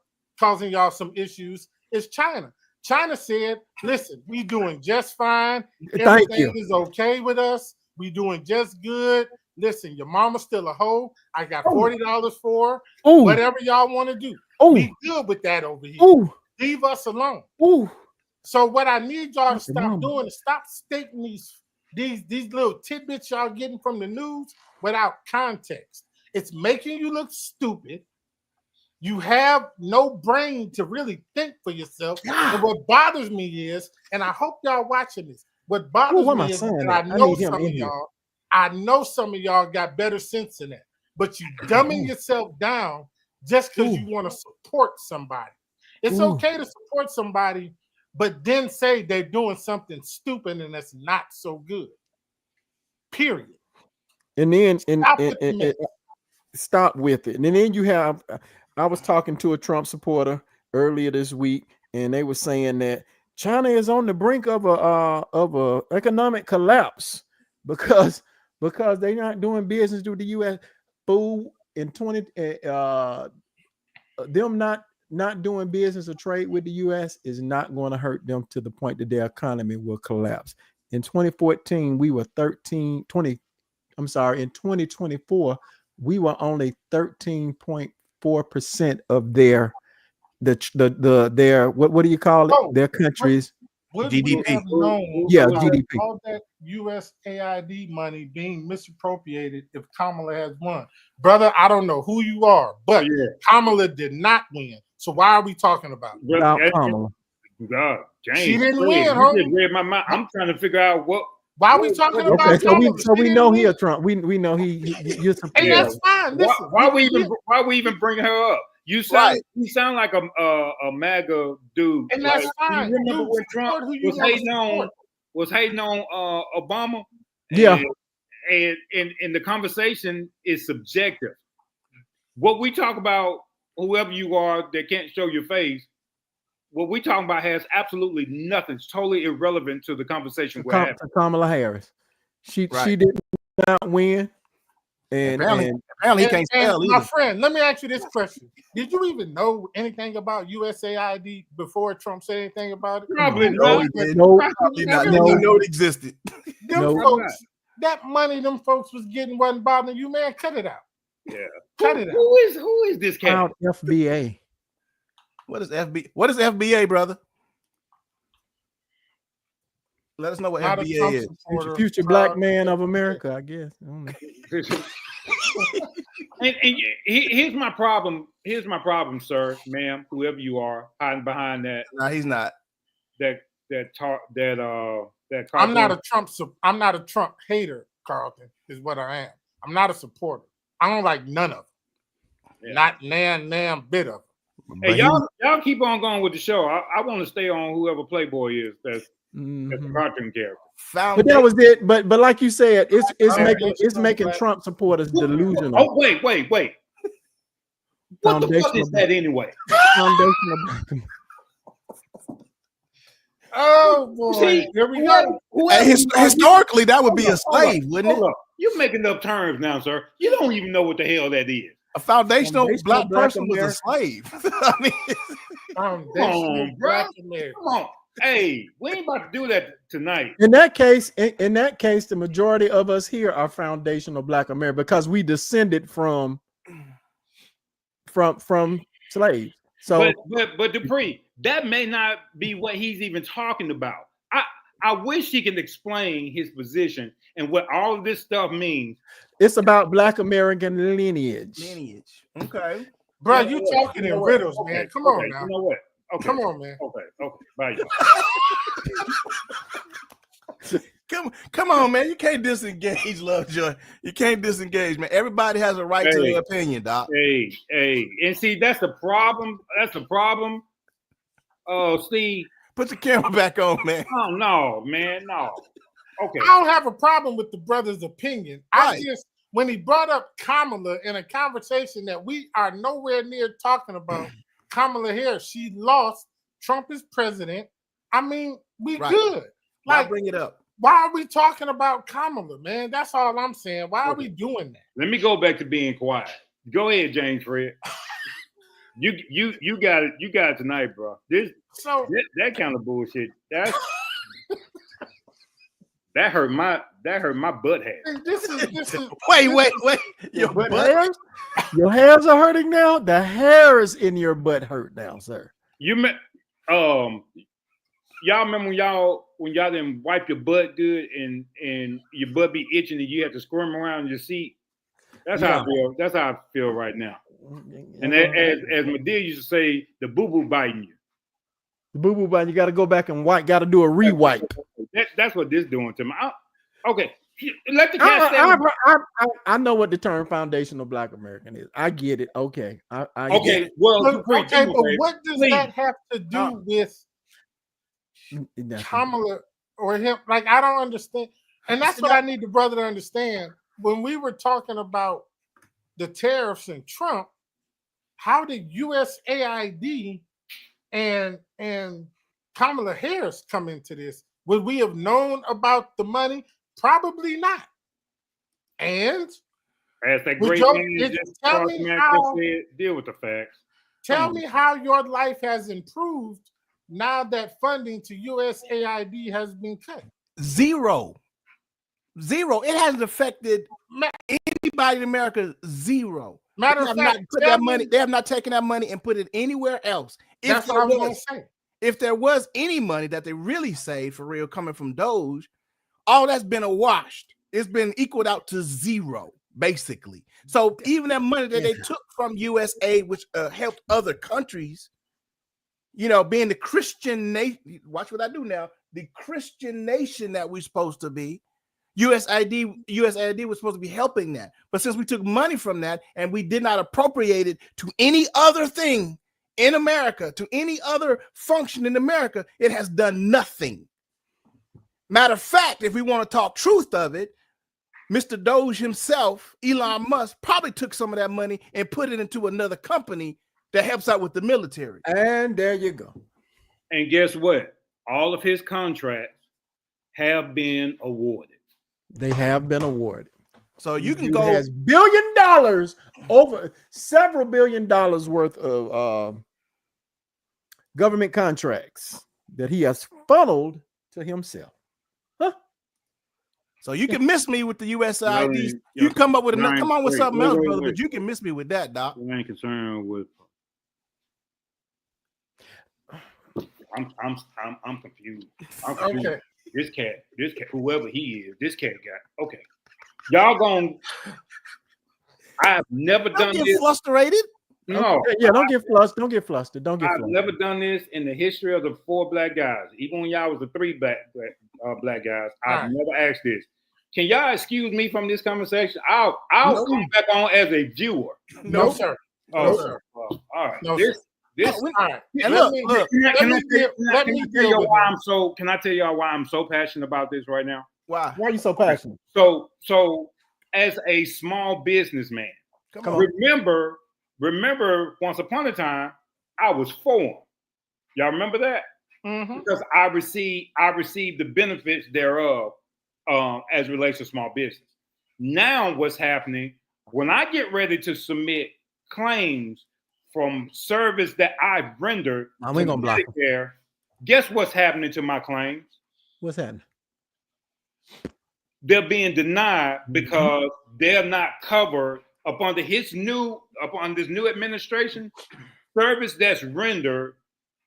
some issues is China. China said, listen, we doing just fine. Everything is okay with us. We doing just good. Listen, your mama's still a hoe. I got $40 for her. Whatever y'all want to do. Be good with that over here. Leave us alone. So what I need y'all to stop doing is stop stating these little tidbits y'all getting from the news without context. It's making you look stupid. You have no brain to really think for yourself. And what bothers me is, and I hope y'all watching this, what bothers me is that I know some of y'all got better sense than that, but you dumbing yourself down just because you want to support somebody. It's okay to support somebody, but then say they're doing something stupid and that's not so good. Period. And then stop with it. And then you have, I was talking to a Trump supporter earlier this week, and they were saying that China is on the brink of a economic collapse because they're not doing business with the U.S. Fool in them not doing business or trade with the U.S. is not going to hurt them to the point that their economy will collapse. In 2014, we were in 2024, we were only 13.4% of their what do you call it? Their countries. GDP. GDP. All that USAID money being misappropriated if Kamala has won. Brother, I don't know who you are, but Kamala did not win. So why are we talking about it? Kamala? God, James, she didn't win. You just read my mind. I'm trying to figure out what. Why are we talking about Kamala? So we know he a Trump. We know he. And that's fine. Listen, why we even bring her up? You sound like a MAGA dude. And that's fine. You remember when Trump was hating on Obama? Yeah. And the conversation is subjective. What we talk about, whoever you are that can't show your face, what we talking about has absolutely nothing. It's totally irrelevant to the conversation we're having. Kamala Harris. She did not win. And apparently he can't spell either. My friend, let me ask you this question. Did you even know anything about USAID before Trump said anything about it? Probably no. not. Didn't know it existed. Folks, that money them folks was getting wasn't bothering you, man. Cut it out. Yeah. Cut it out. Who is this cat? FBA. What is FBA, brother? Let us know what FBA is. Future black man of America, I guess. Here's my problem. Here's my problem, sir, ma'am, whoever you are, hiding behind that. No, he's not. That I'm not a Trump hater, Carlton, is what I am. I'm not a supporter. I don't like none of them. Yeah. Not nan bit of them. Hey, y'all keep on going with the show. I want to stay on whoever Playboy is. That's the cartoon character. But that was it. But like you said, it's making Trump supporters delusional. Oh wait. What the fuck is that anyway? Foundational. Oh boy! See, here we go. Historically, that would be a slave, wouldn't it? You're making up terms now, sir. You don't even know what the hell that is. A foundational black person was a slave. I mean, come on, bro. Come on. Hey, we ain't about to do that tonight. In that case, the majority of us here are foundational Black America because we descended from slaves. So, but Dupree, that may not be what he's even talking about. I wish he can explain his position and what all of this stuff means. It's about Black American lineage. Okay. Bro, you talking in riddles, man. Come on now. You know what? Okay. Come on, man. Okay. Bye. Come on, man. You can't disengage, Lovejoy. You can't disengage, man. Everybody has a right to their opinion, Doc. Hey. And see, that's the problem. Oh, Steve. Put the camera back on, man. Oh, no, man. No. Okay. I don't have a problem with the brother's opinion. Right. I just, when he brought up Kamala in a conversation that we are nowhere near talking about, Kamala Harris, she lost. Trump is president. I mean, we good. Like, bring it up. Why are we talking about Kamala, man? That's all I'm saying. Why are we doing that? Let me go back to being quiet. Go ahead, James Fred. You got it. You got it tonight, bro. That kind of bullshit. That hurt my butt hair. This is wait. Your butt hairs? Your hairs are hurting now. The hairs in your butt hurt now, sir. Y'all remember when y'all didn't wipe your butt good and your butt be itching and you have to squirm around in your seat? That's how I feel. That's how I feel right now. And as Medea used to say, the boo-boo biting you. The boo-boo biting, you got to go back and wipe. Got to do a re-wipe. That's what this doing to me. Okay, let the cat I know what the term foundational Black American is. I get it. Okay. I okay. Get it. Well, but what does that have to do with Kamala or him? Like, I don't understand. And that's what I need the brother to understand. When we were talking about the tariffs and Trump, how did USAID and Kamala Harris come into this? Would we have known about the money? Probably not. And as that great man just said, deal with the facts. Tell me how your life has improved now that funding to USAID has been cut. Zero. It hasn't affected anybody in America. Zero. Matter of fact, they have not taken that money and put it anywhere else. That's what I was going to say. If there was any money that they really saved for real coming from Doge, all that's been awashed. It's been equaled out to zero, basically. So even that money that they took from USAID, which helped other countries, being the Christian nation, watch what I do now, the Christian nation that we're supposed to be, USAID was supposed to be helping that. But since we took money from that and we did not appropriate it to any other thing in America, to any other function in America, it has done nothing. Matter of fact, if we want to talk truth of it, Mr. Doge himself, Elon Musk, probably took some of that money and put it into another company that helps out with the military. And there you go. And guess what? All of his contracts have been awarded. They have been awarded. So you can go has $1 billion, over several $1 billion worth of government contracts that he has funneled to himself. Huh? So you can miss me with the USAID. You come up with another. Come on with something else, brother. But you can miss me with that, Doc. I ain't concerned with. I'm confused. Okay. This cat, whoever he is, this cat got okay. Y'all gonna I've never Don't done get this. frustrated. No, Yeah, don't get flustered. Don't get flustered. Don't get I've flustered. never done this in the history of the 4 black guys. Even when y'all was the 3 black guys, I've never asked this. Can y'all excuse me from this conversation? I'll come back on as a viewer. No, sir. Oh, No, sir. All right. No, this. All right. And look, Can I tell y'all why I'm so passionate about this right now? Why? Why are you so passionate? So as a small businessman, remember once upon a time I was formed. Y'all remember that? Mm-hmm. Because I received the benefits thereof as relates to small business. Now what's happening when I get ready to submit claims from service that I've rendered to Medicare, guess what's happening to my claims? What's happening? They're being denied because they're not covered upon this new administration. Service that's rendered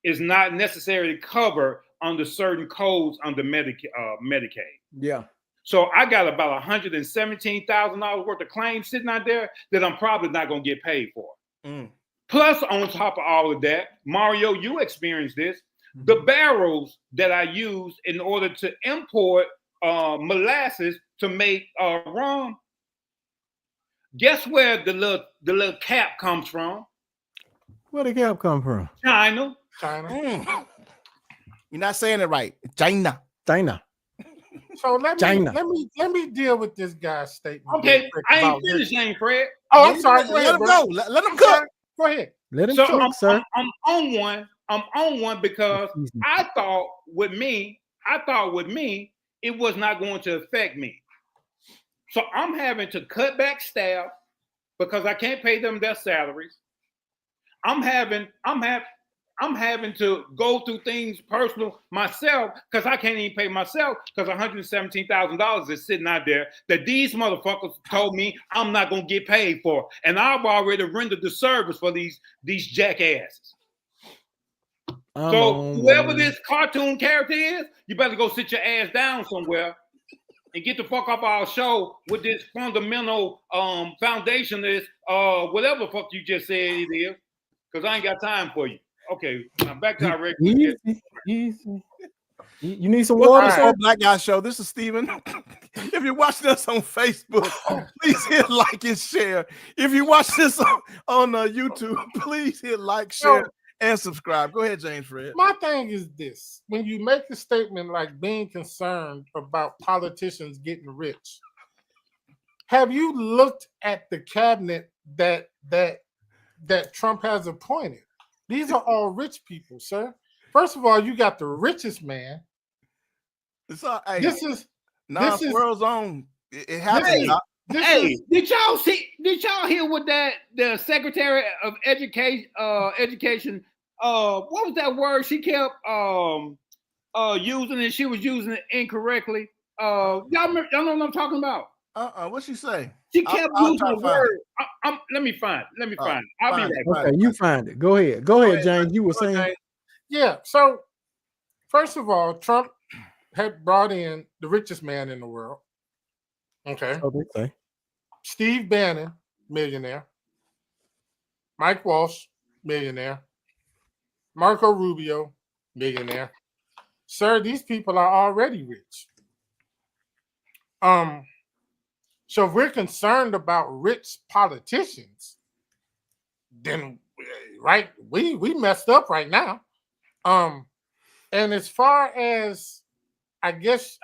is not necessarily covered under certain codes under Medicaid. Yeah. So I got about $117,000 worth of claims sitting out there that I'm probably not going to get paid for. Plus, on top of all of that, Mario, you experienced this. The barrels that I use in order to import molasses to make rum. Guess where the little cap comes from? Where the cap come from? China. You're not saying it right. China. So let me deal with this guy's statement. Okay, I ain't finished, ain't Fred. Oh, I'm sorry. Let him go. Let him cook. Go ahead. Let him cook, sir. I'm on one because I thought with me, it was not going to affect me. So I'm having to cut back staff because I can't pay them their salaries. I'm having to go through things personal myself because I can't even pay myself because $117,000 is sitting out there that these motherfuckers told me I'm not gonna get paid for, and I've already rendered the service for these jackasses. So whoever this cartoon character is, you better go sit your ass down somewhere and get the fuck off our show with this fundamental foundationist whatever the fuck you just said it is, because I ain't got time for you. Okay, now back to our regular. Easy. You need some water, sir? Black Guy Show. This is Steven. If you're watching us on Facebook, please hit like and share. If you watch this on YouTube, please hit like, share, and subscribe. Go ahead, James Fred. My thing is this: when you make a statement like being concerned about politicians getting rich, have you looked at the cabinet that Trump has appointed? These are all rich people, sir. First of all, you got the richest man. It's all, hey, this is world's own. It happens. Did y'all hear what the Secretary of Education what was that word she kept using, and she was using it incorrectly? Y'all know what I'm talking about? What'd she say? She kept using the word. Let me find it. I'll be right back. Okay, you find it. Go ahead, James. You were saying. Yeah. So, first of all, Trump had brought in the richest man in the world. Okay. Steve Bannon, millionaire. Mike Walsh, millionaire. Marco Rubio, millionaire. Sir, these people are already rich. So if we're concerned about rich politicians, then right, we messed up right now. And as far as I guess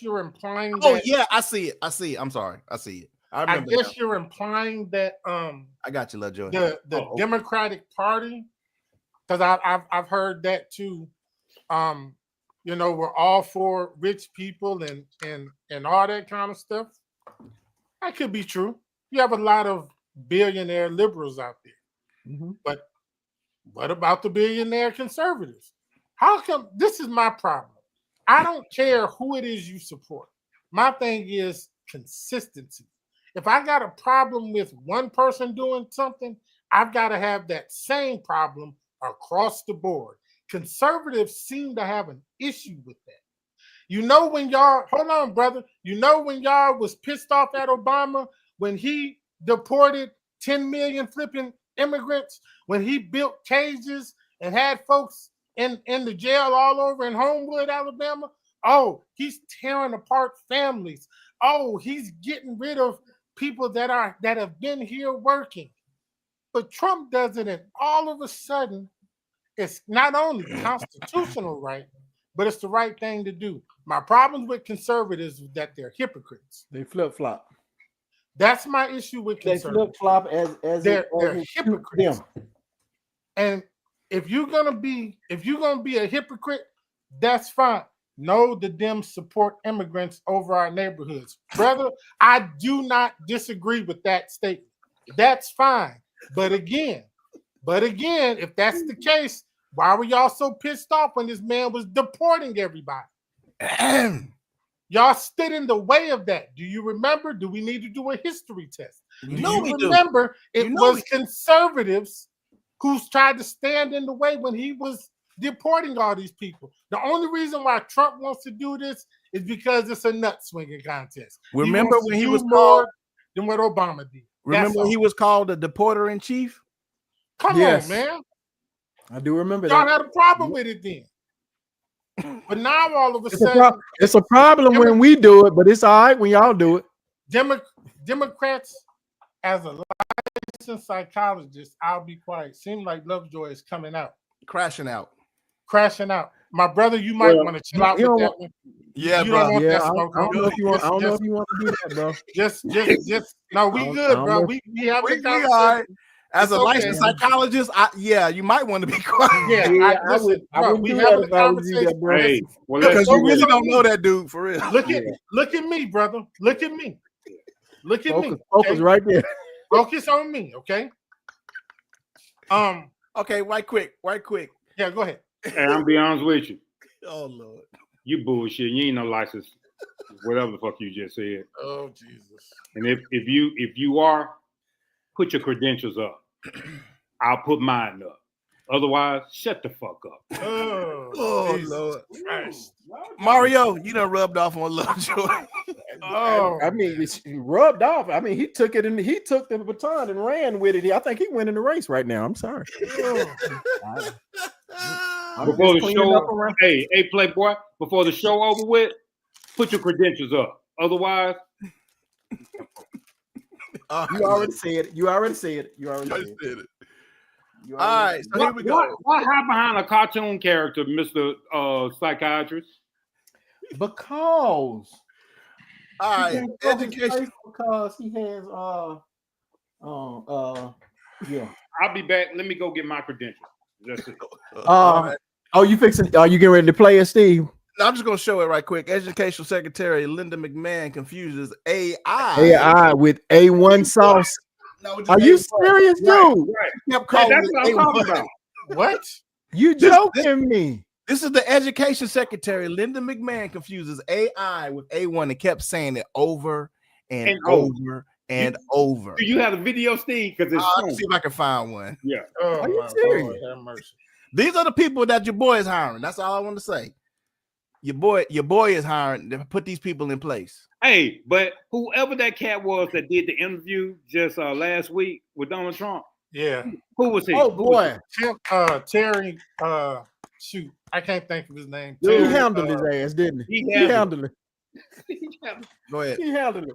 you're implying that, oh yeah, I see it. I'm sorry. I see it. I guess you're implying that I got you, LaJoy. The Democratic Party, because I've heard that too. We're all for rich people and all that kind of stuff. That could be true. You have a lot of billionaire liberals out there. Mm-hmm. But what about the billionaire conservatives? How come? This is my problem. I don't care who it is you support. My thing is consistency. If I got a problem with one person doing something, I've got to have that same problem across the board. Conservatives seem to have an issue with that. When y'all, hold on, brother. When y'all was pissed off at Obama when he deported 10 million flipping immigrants, when he built cages and had folks in the jail all over in Homewood, Alabama. Oh, he's tearing apart families. Oh, he's getting rid of people that have been here working. But Trump does it, and all of a sudden, it's not only constitutional right, but it's the right thing to do. My problems with conservatives is that they're hypocrites. They flip-flop. That's my issue with They conservatives. flip-flop as they're hypocrites. Them. And if you're gonna be a hypocrite, that's fine. No, the Dems support immigrants over our neighborhoods. Brother, I do not disagree with that statement. That's fine. But again, if that's the case, why were y'all so pissed off when this man was deporting everybody? Y'all stood in the way of that. Do you remember? Do we need to do a history test? Do you remember it was conservatives who tried to stand in the way when he was deporting all these people? The only reason why Trump wants to do this is because it's a nut swinging contest. Remember when he was more than what Obama did. Remember he was called the deporter in chief? Come on, man. I do remember y'all that. Had a problem with it then. But now all of a sudden, it's a problem when we do it, but it's all right when y'all do it. Democrats, as a licensed psychologist, I'll be quiet. Seems like Lovejoy is coming out. Crashing out. My brother, you might want to chill out with that one. Yeah, you bro. don't want that smoke. I don't know if you want to do that, bro. Just no, we good, bro. We have a conversation. All right. As a licensed psychologist, you might want to be quiet. Yeah, we have a conversation. Hey, because you really don't know that dude for real. Look at me, brother. Look at me. Focus right there. Focus on me, okay? Okay, right quick. Yeah, go ahead. Hey, I'm be honest with you. Oh Lord. You bullshit. You ain't no license. Whatever the fuck you just said. Oh Jesus. And if you are, put your credentials up. I'll put mine up. Otherwise, shut the fuck up. Oh Lord. Christ. Mario, you done rubbed off on Lovejoy. I mean, he rubbed off. I mean, he took it and he took the baton and ran with it. I think he went in the race right now. I'm sorry. Before the show, hey, Playboy, before the show over with, put your credentials up. Otherwise, you already said it. You already said it. All right, so here we go. What happened behind a cartoon character, Mr. Psychiatrist? Because all right, education. Because he has yeah. I'll be back. Let me go get my credentials. That's it. Oh, you fixing? Are you getting ready to play it, Steve? No, I'm just gonna show it right quick. Educational Secretary Linda McMahon confuses AI with A1 sauce. No, are you serious, dude? Right. Kept calling that's what I'm talking about. What? You joking me? This is the Education Secretary Linda McMahon confuses AI with A1 and kept saying it over and over and over. Do you have a video, Steve? Because it's let's see if I can find one. Yeah. Are you serious? These are the people that your boy is hiring. That's all I want to say. Your boy is hiring to put these people in place. Hey, but whoever that cat was that did the interview just last week with Donald Trump. Yeah. Who was he? Oh boy. Terry. Shoot, I can't think of his name. He handled his ass, didn't he? He handled it. Go ahead. He handled it.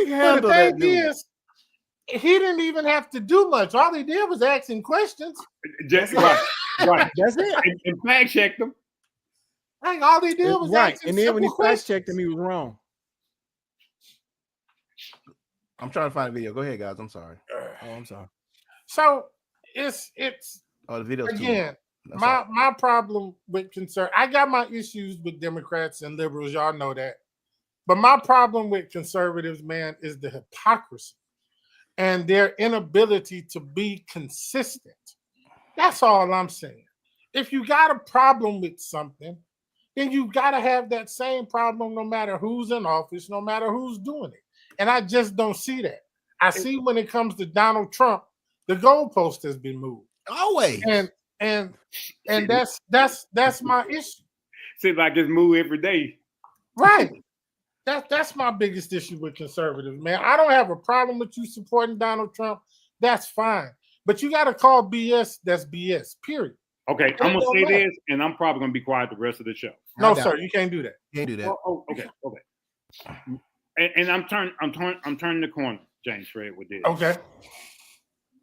But the thing is, he didn't even have to do much. All he did was asking questions. Just right. That's it. And fact checked them. Like all he did was right. asking And then when he questions. fact checked him, he was wrong. I'm trying to find a video. Go ahead, guys. I'm sorry. Oh, I'm sorry. So it's the video again. My problem with concern, I got my issues with Democrats and liberals, y'all know that. But my problem with conservatives, man, is the hypocrisy and their inability to be consistent. That's all I'm saying. If you got a problem with something, then you got to have that same problem no matter who's in office, no matter who's doing it. And I just don't see that. I see when it comes to Donald Trump, the goalpost has been moved. Always. And that's my issue. Seems like it's moved every day. Right. That's my biggest issue with conservatives, man. I don't have a problem with you supporting Donald Trump. That's fine. But you got to call BS. That's BS. Period. Okay, I'm gonna say this, and I'm probably gonna be quiet the rest of the show. No, sir, you can't do that. Can't do that. Okay. And I'm turning the corner, James Fred, with this. Okay.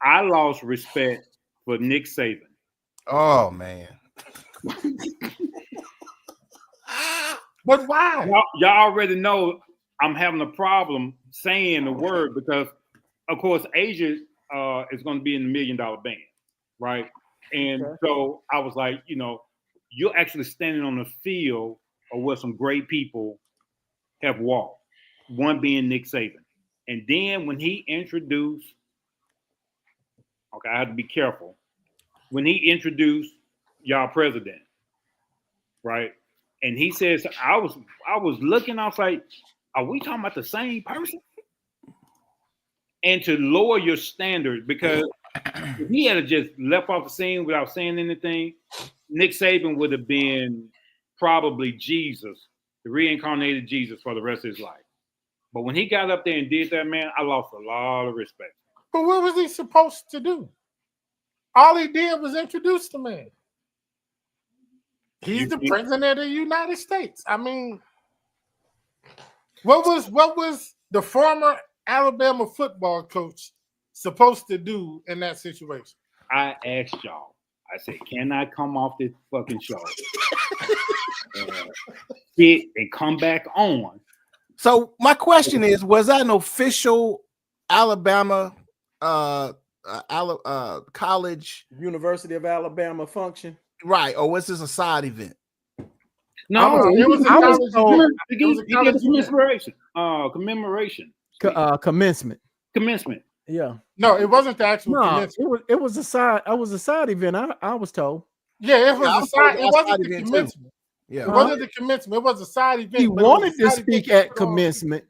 I lost respect for Nick Saban. Oh man. But why? Y'all already know I'm having a problem saying the word because, of course, Asia is going to be in the $1 million band, right? And so I was like, you're actually standing on the field of where some great people have walked. One being Nick Saban, and then when he introduced, I had to be careful. When he introduced y'all president, right? And he says, I was looking, I was like, are we talking about the same person? And to lower your standards, because if he had just left off the scene without saying anything, Nick Saban would have been probably Jesus, the reincarnated Jesus for the rest of his life. But when he got up there and did that, man, I lost a lot of respect. But what was he supposed to do? All he did was introduce the man. He's the president of the United States. I mean, what was the former Alabama football coach supposed to do in that situation? I asked y'all. I said, can I come off this fucking show? Sit and come back on. So my question is, was that an official Alabama college, University of Alabama function? right? Or was this a side event? No, it was a commemoration. Commencement. Yeah. No, it wasn't the actual commencement. It was a side. I was a side event. I was told. Yeah, it was a side. It wasn't the commencement. Yeah, it wasn't the commencement. It was a side event. He wanted to speak at commencement.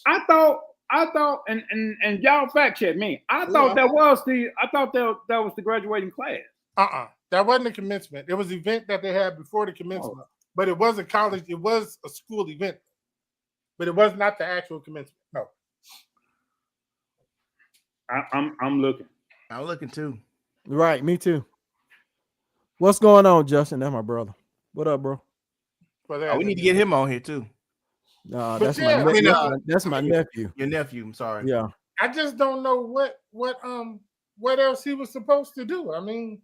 I thought, and y'all fact check me. I thought that was the graduating class. That wasn't the commencement. It was an event that they had before the commencement. But it wasn't college. It was a school event. But it was not the actual commencement. No. I'm looking. I'm looking too. Right, me too. What's going on, Justin? That's my brother. What up, bro? We need to get him on here too. No, that's that's my nephew. Your nephew. I'm sorry. Yeah. I just don't know what else he was supposed to do. I mean,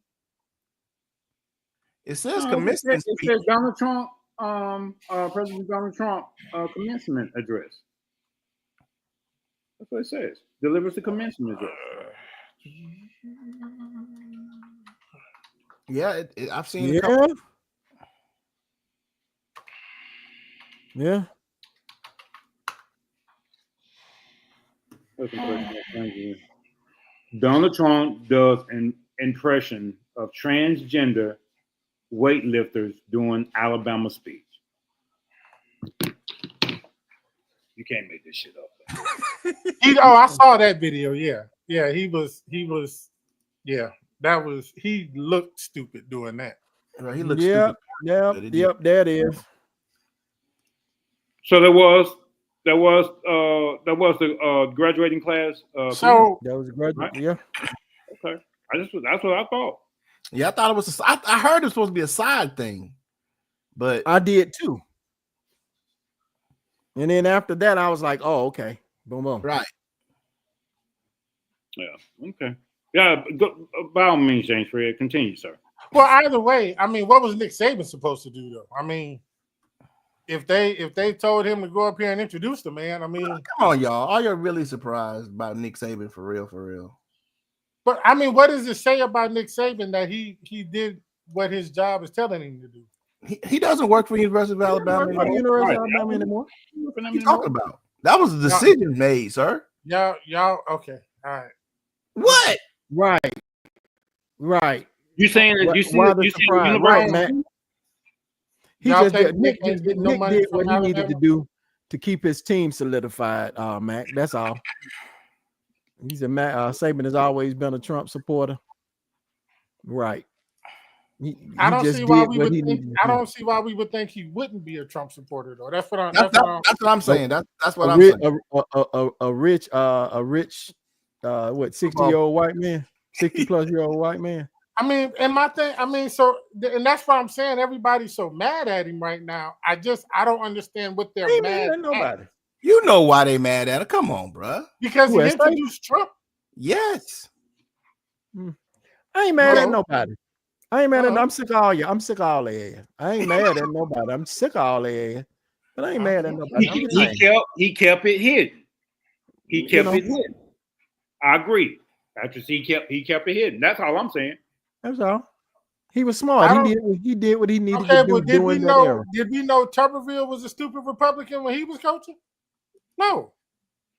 it says commencement. It says Donald Trump, President Donald Trump, commencement address. That's what it says. Delivers the commencement address. Yeah, I've seen. Yeah. Yeah. Donald Trump does an impression of transgender weightlifters doing Alabama speech. You can't make this shit up. I saw that video. Yeah, he was. Yeah, that was. He looked stupid doing that. Right, he looked stupid. Yep, there it is. So there was the graduating class. So that was graduate. Right? Yeah. Okay. That's what I thought. Yeah, I thought it was. I heard it was supposed to be a side thing, but I did too. And then after that, I was like, "Oh, okay, boom, boom." Right. Yeah. Okay. Yeah. By all means, James Fred, continue, sir. Well, either way, I mean, what was Nick Saban supposed to do, though? I mean, if they told him to go up here and introduce the man, I mean, come on, y'all. Are you really surprised about Nick Saban for real? For real? But I mean, what does it say about Nick Saban that he did what his job is telling him to do? He doesn't work for University of Alabama anymore. What are you talking about? That was a decision made, sir. Y'all, okay, all right. What? Right. You saying that you see right, man? Nick did what he needed to do to keep his team solidified, Mac. That's all. He said Saban has always been a Trump supporter. Right. I don't just see why did we what would he think. needed I to do. don't see why we would think he wouldn't be a Trump supporter, though. That's what I'm. That's what I'm saying. That's what I'm rich, saying. a rich, what 60-year-old white man, 60-plus-year-old white man. I mean, and my thing. I mean, so and that's why I'm saying everybody's so mad at him right now. I don't understand what they're mad at nobody. You know why they mad at him? Come on, bro. Because he introduced Trump. Yes. I ain't mad at nobody. I ain't mad at. I'm sick of all you. I'm sick of all that. I ain't mad at nobody. I'm sick of all that. But I ain't mad at nobody. He kept it hidden. He kept it hidden. I agree. He kept it hidden. That's all I'm saying. That's all. He was smart. He did what he needed to do. But did we know Tuberville was a stupid Republican when he was coaching? No.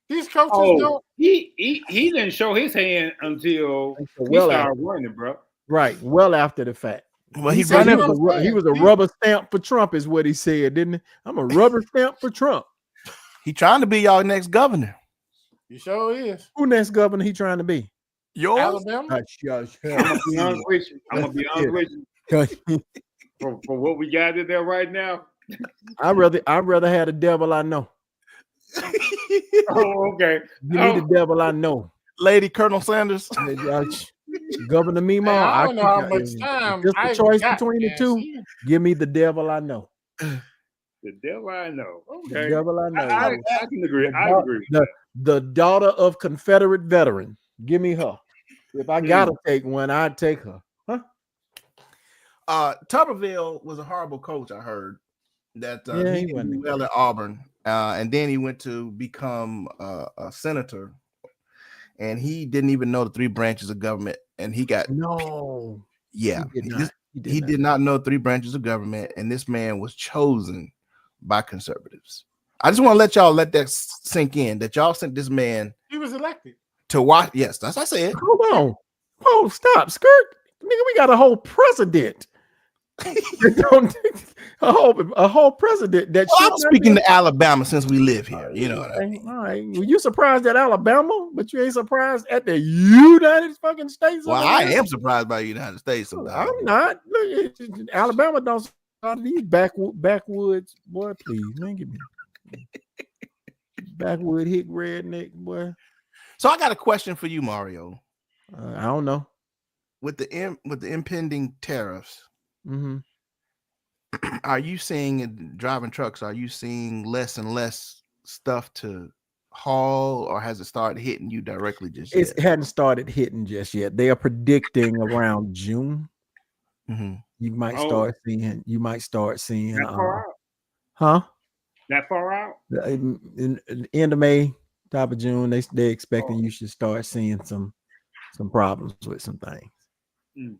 These coaches don't. He didn't show his hand until he started running, bro. Right. Well after the fact. Well, he was a rubber stamp for Trump, is what he said, didn't he? I'm a rubber stamp for Trump. He trying to be y'all next governor. He sure is. Who next governor he trying to be? Yours? Alabama? I'm gonna be honest with you. For what we got in there right now. I'd rather have the devil I know. Oh, okay. Give me the devil I know. Lady Colonel Sanders. Governor Mimo. I don't know how much time. Just a choice between the two. Give me the devil I know. The devil I know. Okay. The devil I know. I can agree. I agree. The daughter of Confederate veteran. Give me her. If I gotta take one, I'd take her. Huh? Tuberville was a horrible coach. I heard that he did well at Auburn, and then he went to become a senator, and he didn't even know the 3 branches of government, and he got he did not know 3 branches of government, and this man was chosen by conservatives. I just want to let that sink in, that y'all sent this man. He was elected to watch. Yes, that's what I said. Hold on. Whoa, stop, skirt. Nigga, we got a whole president. a whole president that I'm speaking to Alabama since we live here. You know what I mean? All right. Well, you surprised at Alabama, but you ain't surprised at the United fucking States. Well, I am surprised by the United States sometimes. I'm not. Look, Alabama don't start these backwoods, boy. Please, man, give me backwood hick redneck, boy. So I got a question for you, Mario. I don't know. With the impending tariffs, are you seeing in driving trucks? Are you seeing less and less stuff to haul, or has it started hitting you directly just yet? It hadn't started hitting just yet. They are predicting around June. You might start seeing. You might start seeing. That far out? Huh? That far out? In end of May, top of June, they expecting you should start seeing some problems with some things.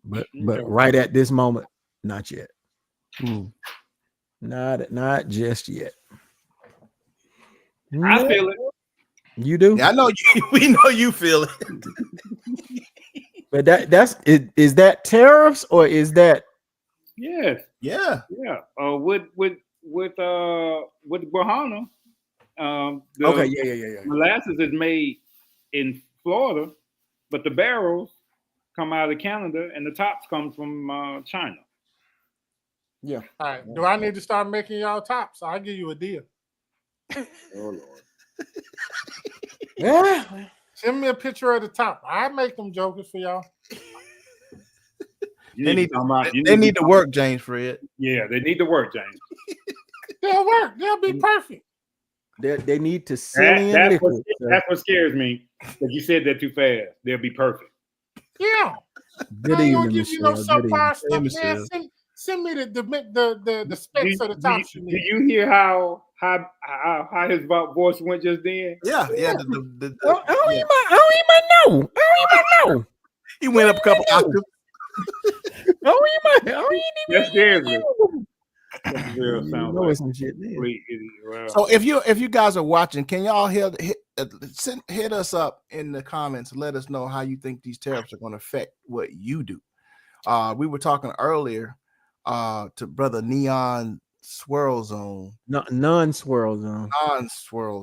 But right at this moment, not yet. Not just yet. I feel it. You do? Yeah, I know you. We know you feel it. But is that tariffs or is that? Yes. Yeah. With Bahana. Yeah. Molasses is made in Florida, but the barrels come out of Canada and the tops come from China. Yeah. All right. Do I need to start making y'all tops? I'll give you a deal. Oh Lord. Yeah. Send me a picture of the top. I make them jokers for y'all. They need to work, James Fred. Yeah, they need to work, James. They'll work. They'll be perfect. They need to seal in liquid. That's what scares me. Because you said that too fast. They'll be perfect. Yeah. Good evening, Michelle. Send me the specs of the tops. Did you hear how his voice went just then? Yeah. I don't even know. He went up a couple octaves. That scares me. So if you guys are watching, can y'all hit us up in the comments and let us know how you think these tariffs are going to affect what you do. We were talking earlier to brother Neon Swirl Zone, non-swirl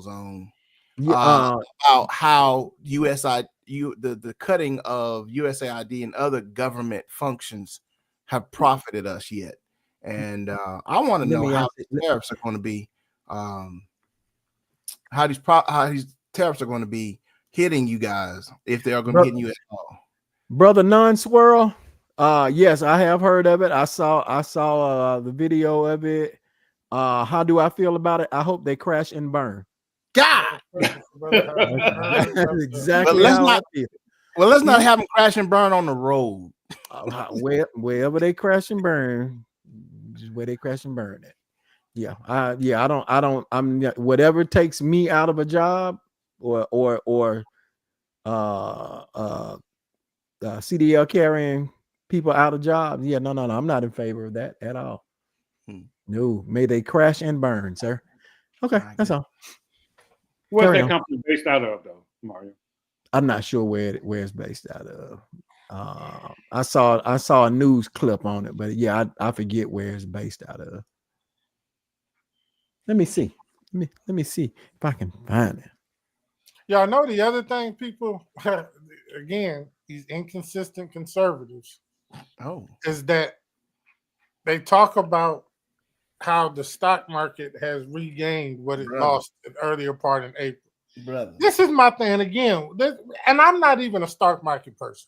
zone, about how the cutting of USAID and other government functions, have profited us yet. And I want to know how the tariffs are going to be, how these tariffs are going to be hitting you guys, if they are going to be hitting you at all. Brother Non-Swirl, yes, I have heard of it. I saw the video of it. How do I feel about it? I hope they crash and burn. God, exactly. Let's not have them crash and burn on the road. Wherever they crash and burn, just where they crash and burn it. Yeah, I'm whatever takes me out of a job or CDL carrying people out of jobs. Yeah, no, I'm not in favor of that at all. No, may they crash and burn, sir. Okay, that's all. Where's that company based out of, though, Mario? I'm not sure where it's based out of. I saw a news clip on it, but yeah, I forget where it's based out of. Let me see. Let me see if I can find it. Y'all know the other thing, people, again, these inconsistent conservatives, is that they talk about how the stock market has regained what it lost in earlier part in April. Brother. This is my thing again, and I'm not even a stock market person,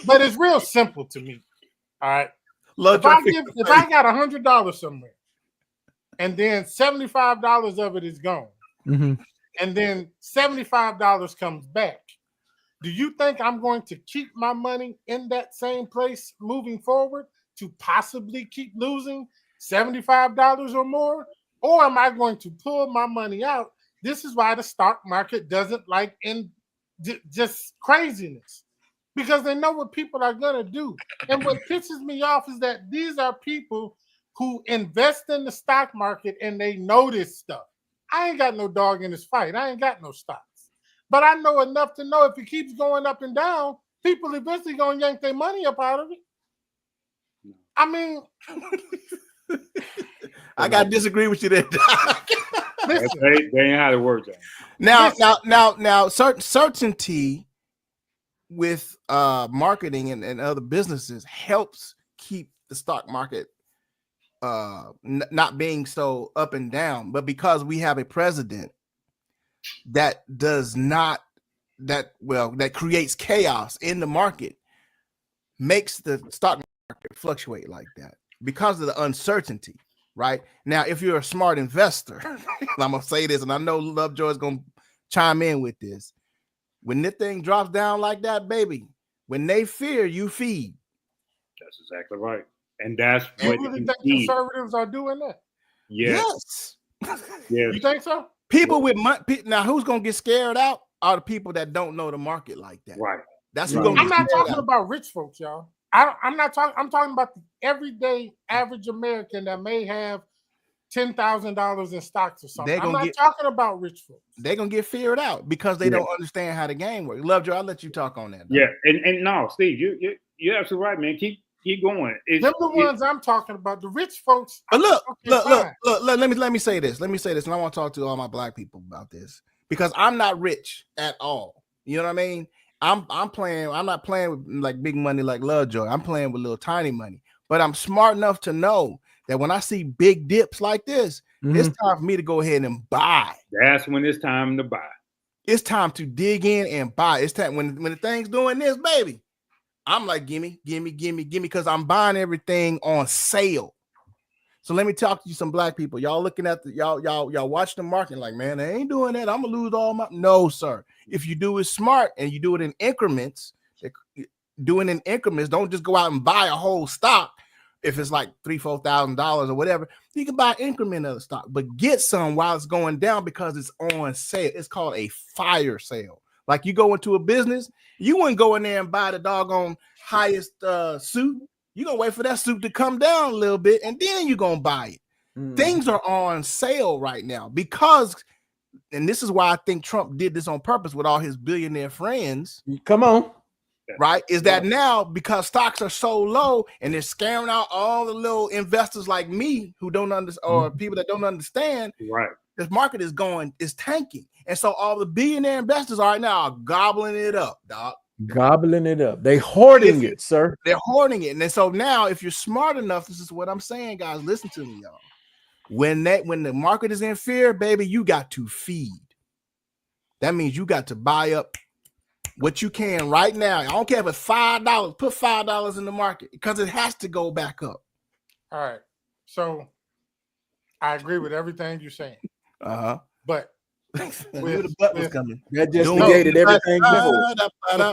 but it's real simple to me. All right. If I got $100 somewhere, and then $75 of it is gone, and then $75 comes back, do you think I'm going to keep my money in that same place moving forward to possibly keep losing $75 or more? Or am I going to pull my money out? This is why the stock market doesn't like just craziness, because they know what people are going to do. And what pisses me off is that these are people who invest in the stock market and they know this stuff. I ain't got no dog in this fight. I ain't got no stocks. But I know enough to know if it keeps going up and down, people eventually going to yank their money up out of it. I mean... I got to disagree with you there. They ain't how it works. Now, certainty with marketing and other businesses helps keep the stock market not being so up and down. But because we have a president that creates chaos in the market, makes the stock market fluctuate like that because of the uncertainty. Right now, if you're a smart investor, I'm gonna say this, and I know Lovejoy is gonna chime in with this. When this thing drops down like that, baby, when they fear, you feed. That's exactly right, and that's you really think conservatives are doing that? Yes. You think so? People with money. Now, who's gonna get scared out are the people that don't know the market like that. Right. That's who's gonna. I'm not talking about rich folks, y'all. I'm not talking. I'm talking about the everyday average American that may have $10,000 in stocks or something. I'm not talking about rich folks. They're gonna get feared out because they don't understand how the game works. Lovejoy, I'll let you talk on that. Yeah, and no, Steve, you're absolutely right, man. Keep going. They're the ones I'm talking about. The rich folks. But look. Let me say this. And I want to talk to all my black people about this because I'm not rich at all. You know what I mean? I'm not playing with like big money like Lovejoy. I'm playing with little tiny money. But I'm smart enough to know that when I see big dips like this, it's time for me to go ahead and buy. That's when it's time to buy. It's time to dig in and buy. It's time when the thing's doing this, baby. I'm like, gimme, because I'm buying everything on sale. So let me talk to you, some black people. Y'all looking at y'all watch the market like, man, they ain't doing that. I'm gonna lose all my. No, sir. If you do it smart and you do it in increments, don't just go out and buy a whole stock. If it's like $3,000-$4,000 or whatever, you can buy an increment of the stock, but get some while it's going down because it's on sale. It's called a fire sale. Like you go into a business, you wouldn't go in there and buy the doggone highest suit. You're going to wait for that suit to come down a little bit, and then you're going to buy it. Things are on sale right now because, and this is why I think Trump did this on purpose with all his billionaire friends. Come on. Right? Is that now because stocks are so low and they're scaring out all the little investors like me who don't understand, or people that don't understand. Right. This market is tanking. And so all the billionaire investors right now are gobbling it up, dog. Gobbling it up. They hoarding it, sir. They're hoarding it. And then, so now, if you're smart enough, this is what I'm saying, guys. Listen to me, y'all. When the market is in fear, baby, you got to feed. That means you got to buy up what you can right now. I don't care if it's $5. Put $5 in the market because it has to go back up. All right. So I agree with everything you're saying. But the butt was coming. That just negated everything.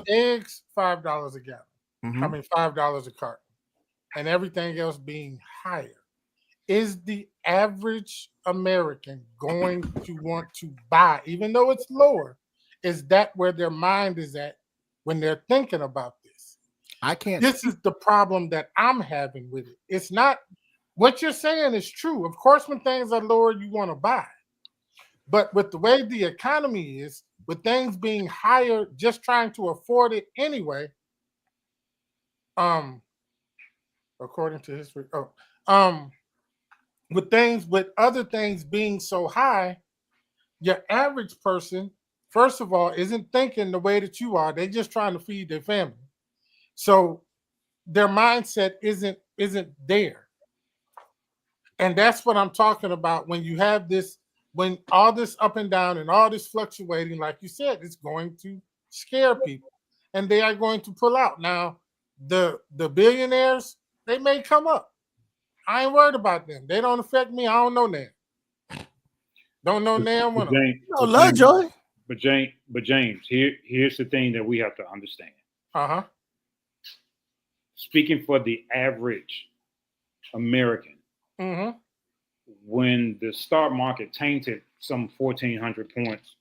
Eggs, $5 a gallon. I mean, $5 a carton, and everything else being higher. Is the average American going to want to buy, even though it's lower? Is that where their mind is at when they're thinking about this? I can't. This is the problem that I'm having with it. It's not what you're saying is true. Of course, when things are lower, you want to buy. But with the way the economy is, with things being higher, just trying to afford it anyway, according to history, with other things being so high, your average person, first of all, isn't thinking the way that you are. They're just trying to feed their family. So their mindset isn't there. And that's what I'm talking about when you have this, when all this up and down and all this fluctuating, like you said, it's going to scare people and they are going to pull out. Now, the billionaires, they may come up. I ain't worried about them. They don't affect me. I don't know them. Don't know them. No, Lovejoy. But James, here's the thing that we have to understand. Speaking for the average American, when the stock market tainted some 1,400 points,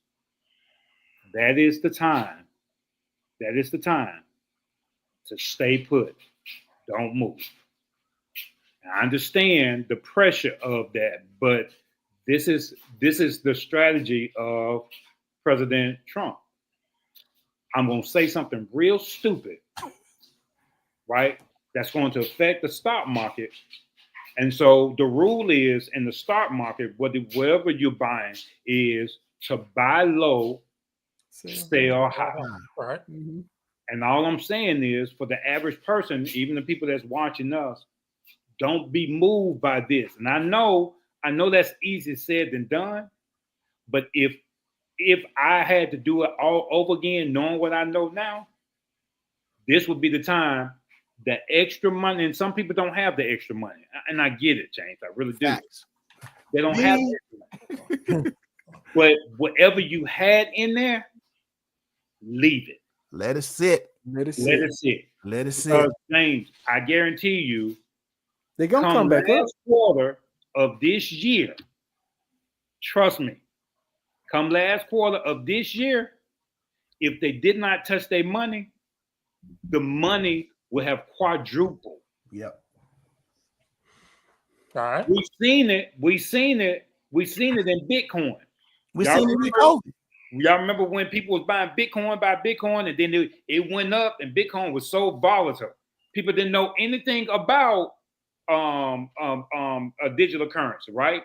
that is the time to stay put. Don't move. I understand the pressure of that, but this is the strategy of President Trump. I'm going to say something real stupid, right? That's going to affect the stock market. And so the rule is in the stock market, whatever you're buying is to buy low, sell high. Right. And all I'm saying is for the average person, even the people that's watching us, don't be moved by this. And I know that's easier said than done. But if I had to do it all over again, knowing what I know now, this would be the time. The extra money, and some people don't have the extra money. And I get it, James. I really do. Facts. They don't have the extra money. But whatever you had in there, leave it. Let it sit. Let it sit. Because, James, I guarantee you, they're going to come back up. Quarter of this year, trust me, come last quarter of this year, if they did not touch their money, the money will have quadrupled. Yep. All right. We've seen it in Bitcoin. We've seen it in COVID. Y'all remember when people was buying Bitcoin by Bitcoin, and then it went up, and Bitcoin was so volatile. People didn't know anything about a digital currency, right?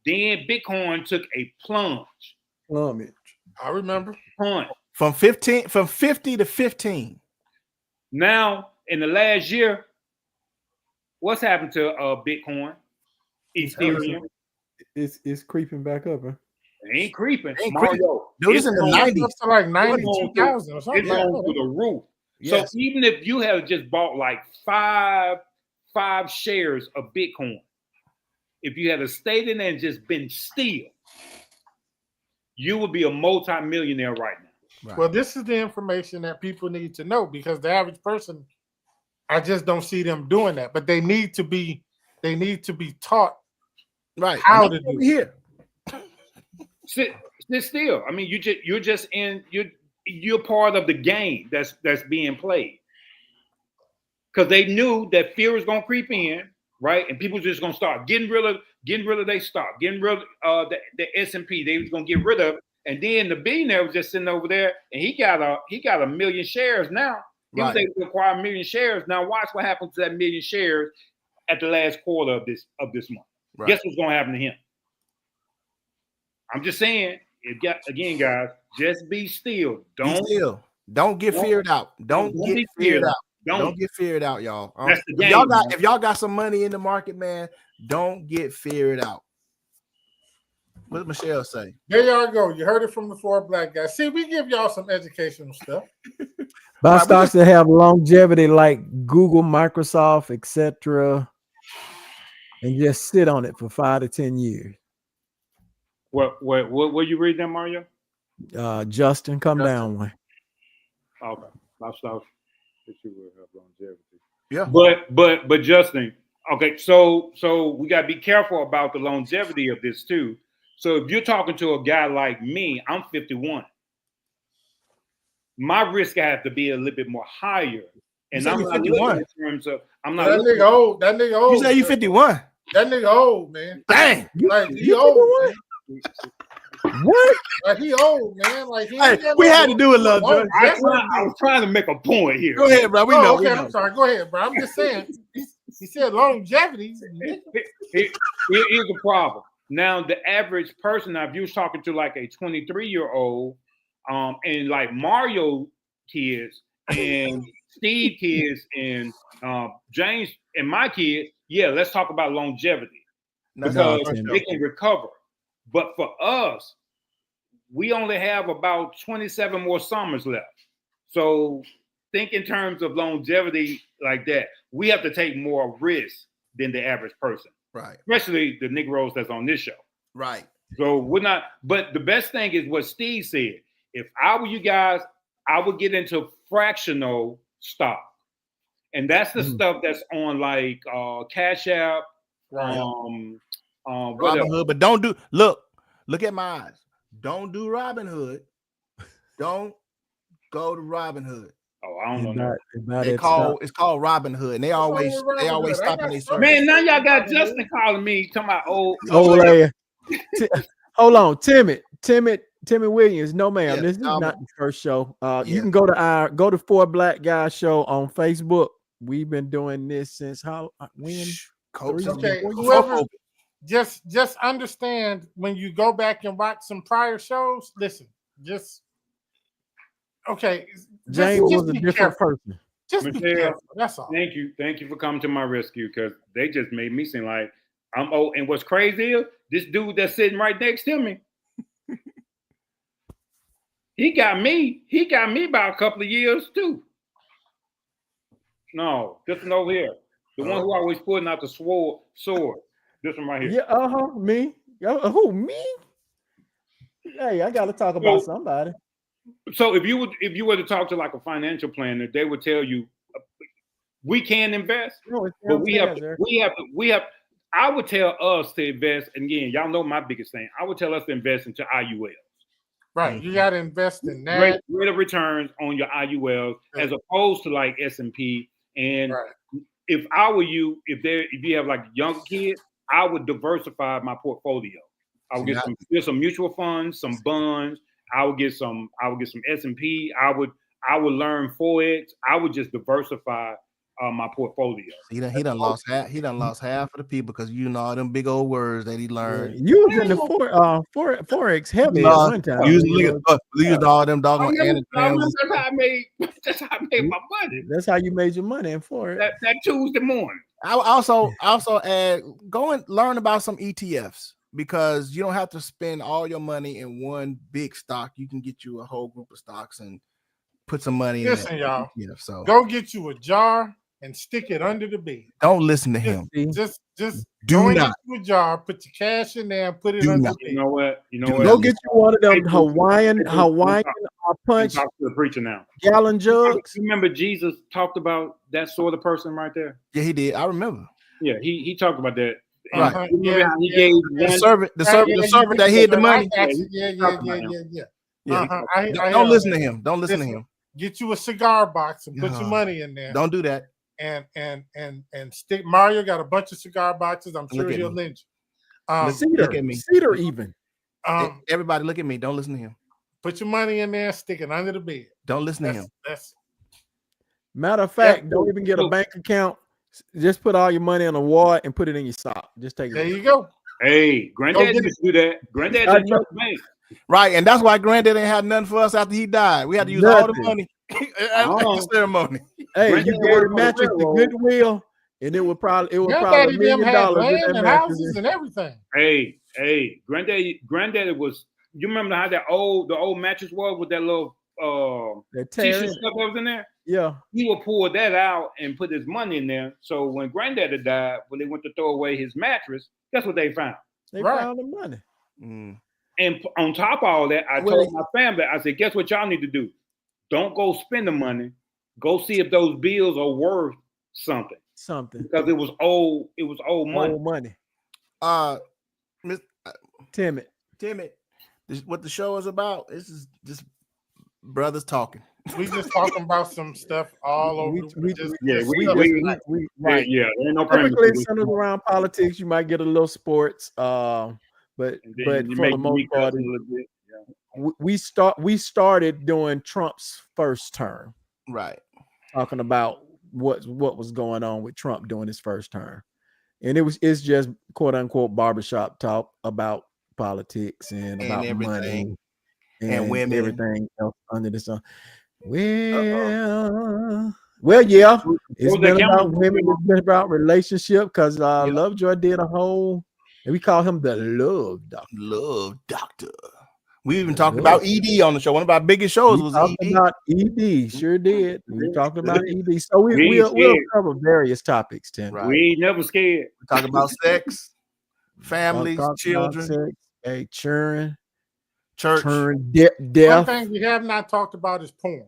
Then Bitcoin took a plunge. I remember. From 50 to 15. Now, in the last year, what's happened to Bitcoin? Ethereum. It's creeping back up, huh? It ain't creeping. Mario, it's in the 90s. It's like 92,000 or something. It's going through the roof. Yes. So even if you have just bought like five shares of Bitcoin, if you had stayed in there and just been still, you would be a multi-millionaire right now. Right. Well, this is the information that people need to know, because the average person, I just don't see them doing that. But they need to be taught how to do it. Sit still. I mean, you're part of the game that's being played. Because they knew that fear was gonna creep in, right? And people just gonna start getting rid of their stock, getting rid of the S&P. They was gonna get rid of it. And then the billionaire was just sitting over there, and he got a million shares now. He was able to acquire 1 million shares. Now watch what happens to that 1 million shares at the last quarter of this month. Right. Guess what's gonna happen to him? I'm just saying, again, guys, just be still. Don't get feared out. Don't Don't get be feared feared. out. Don't. Don't get feared out, y'all. That's the If y'all game, got man. if y'all got some money in the market, man, don't get feared out. What did Michelle say? There y'all go. You heard it from the 4 black guys. See, we give y'all some educational stuff. Buy Right, stocks that have longevity like Google, Microsoft, etc., and just sit on it for 5 to 10 years. What you read that, Mario? Justin, come down one. Okay. My stuff that you will have longevity. Yeah. But Justin, okay, so we gotta be careful about the longevity of this too. So if you're talking to a guy like me, I'm 51. My risk has to be a little bit more higher. And I'm not 51. looking in terms of That nigga old. That nigga old. You say you 51. That nigga old, man. Dang. Like he You old. What? Like he old, man. Like he Hey, ain't got we no had to do it, little long- Judge. I was trying to make a point here. Go ahead, bro. We Oh, know. okay, we know. I'm sorry. Go ahead, bro. I'm just saying. He said longevity. Here's the problem. Now, the average person, now, if you was talking to like a 23-year-old, and like Mario kids and Steve kids and James and my kids, yeah, let's talk about longevity because they can recover. But for us, we only have about 27 more summers left. So think in terms of longevity like that. We have to take more risk than the average person. Right. Especially the Negroes that's on this show. Right. So we're not, but the best thing is what Steve said. If I were you guys, I would get into fractional stock. And that's the stuff that's on like Cash App, Robinhood, but don't do look at my eyes. Don't do Robinhood. Don't go to Robinhood. Oh, I don't know. It's called Robinhood, and they always stopping these services. Man, now y'all got Justin calling me talking about Hold on, Timmy Williams. No, ma'am, Yeah, this is not the first show. You can go to 4 Black Guys show on Facebook. We've been doing this since when? Okay, whoever, just understand when you go back and watch some prior shows. Listen, okay. James was a different person. Just be careful. That's all. Thank you for coming to my rescue because they just made me seem like I'm old. And what's crazy is this dude that's sitting right next to me. He got me by a couple of years too. No, this one over here. The one who always putting out the sword. This one right here. Yeah, me. Who, me? Hey, I gotta talk about somebody. So if you were to talk to like a financial planner, they would tell you we can invest, but we have. I would tell us to invest, and again, y'all know my biggest thing. I would tell us to invest into IULs. Right, you got to invest in that. Rate of returns on your IULs as opposed to like S&P. And if I were you, if you have like young kids, I would diversify my portfolio. I would get some mutual funds, some bonds. I would get some S&P. I would learn Forex. I would just diversify my portfolio. He done lost half of the people because all them big old words that he learned. You was in the Forex heavy at one time. Used all them doggone anagrams. That's how I made my money. That's how you made your money in Forex. That Tuesday morning. I also add go and learn about some ETFs because you don't have to spend all your money in one big stock. You can get you a whole group of stocks and put some money in. Listen, y'all. ETF, so go get you a jar and stick it under the bed. Don't listen to him. Just do not. Get you a jar, put your cash in there, and put it under the bed. You know what? Go get you one of them Hawaiian punch. Talk to the preacher now. Gallon jugs. You remember Jesus talked about that sort of person right there? Yeah, he did. I remember. Yeah, he talked about that. Right. He gave the servant that hid the money. Don't listen to him. Don't listen to him. Get you a cigar box and put your money in there. Don't do that. And stick. Mario got a bunch of cigar boxes. I'm sure he'll lend you. Look at me. Cedar even. Everybody, look at me. Don't listen to him. Put your money in there. Stick it under the bed. Don't listen to him. Matter of fact, don't even get a bank account. Just put all your money in a wallet and put it in your sock. Just take it. There you go. Hey, Granddad didn't do that. Granddad didn't trust me. Right, and that's why Granddad didn't have nothing for us after he died. We had to use all the money at the ceremony. Hey, Granddaddy you gave the worked for the mattress to railroad. Goodwill, and it would probably Granddaddy $1 them million had in land that and mattress. houses and everything. Hey, Granddaddy was. You remember how the old mattress was with that little That t-shirt tear stuff that was in there? Yeah. He would pull that out and put his money in there. So when Granddaddy died, when they went to throw away his mattress, guess what they found? They found the money. And on top of all that, I told my family, I said, guess what y'all need to do? Don't go spend the money. Go see if those bills are worth something. Because it was old money. Old money. Miss Timmy. What the show is about? This is just brothers talking. We just talking about some stuff all over. Right. Yeah, ain't no typically centered around politics. You might get a little sports, but for the most part, we started during Trump's first term, right? Talking about what was going on with Trump during his first term, and it's just quote unquote barbershop talk about politics and about money and women, everything else under the sun. Well, yeah, it's been about women. It's been about relationship because Lovejoy did a whole, and we call him the Love Doctor. Love Doctor. We even talked about ED on the show. One of our biggest shows was ED. About ED, sure did. We talked about ED, so we'll cover various topics. Tim, right. We ain't never scared. We talk about sex, families, children, sex, churn, church, death. One thing we have not talked about is porn.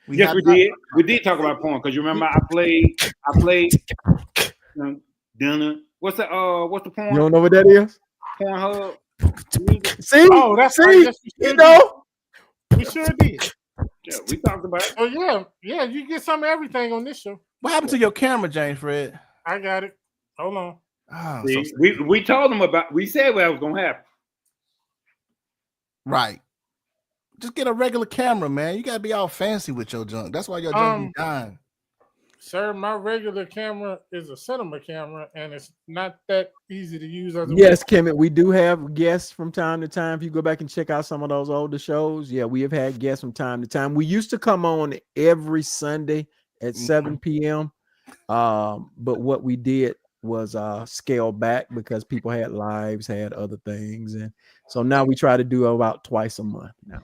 Yes, we did. We did talk about porn because you remember I played dinner. What's the porn? You don't know what that is? Pornhub. See? Oh, that's right. Yes, we sure did. Yeah, we talked about it. Oh yeah. You get some of everything on this show. What happened to your camera, James Fred? I got it. Hold on. Oh, see, we told them about. We said what was gonna happen. Right. Just get a regular camera, man. You gotta be all fancy with your junk. That's why your junk be dying. Sir, my regular camera is a cinema camera, and it's not that easy to use. Yes, Kemet, we do have guests from time to time. If you go back and check out some of those older shows, we have had guests from time to time. We used to come on every Sunday at 7 p.m. But what we did was scale back because people had lives, had other things, and so now we try to do about twice a month now.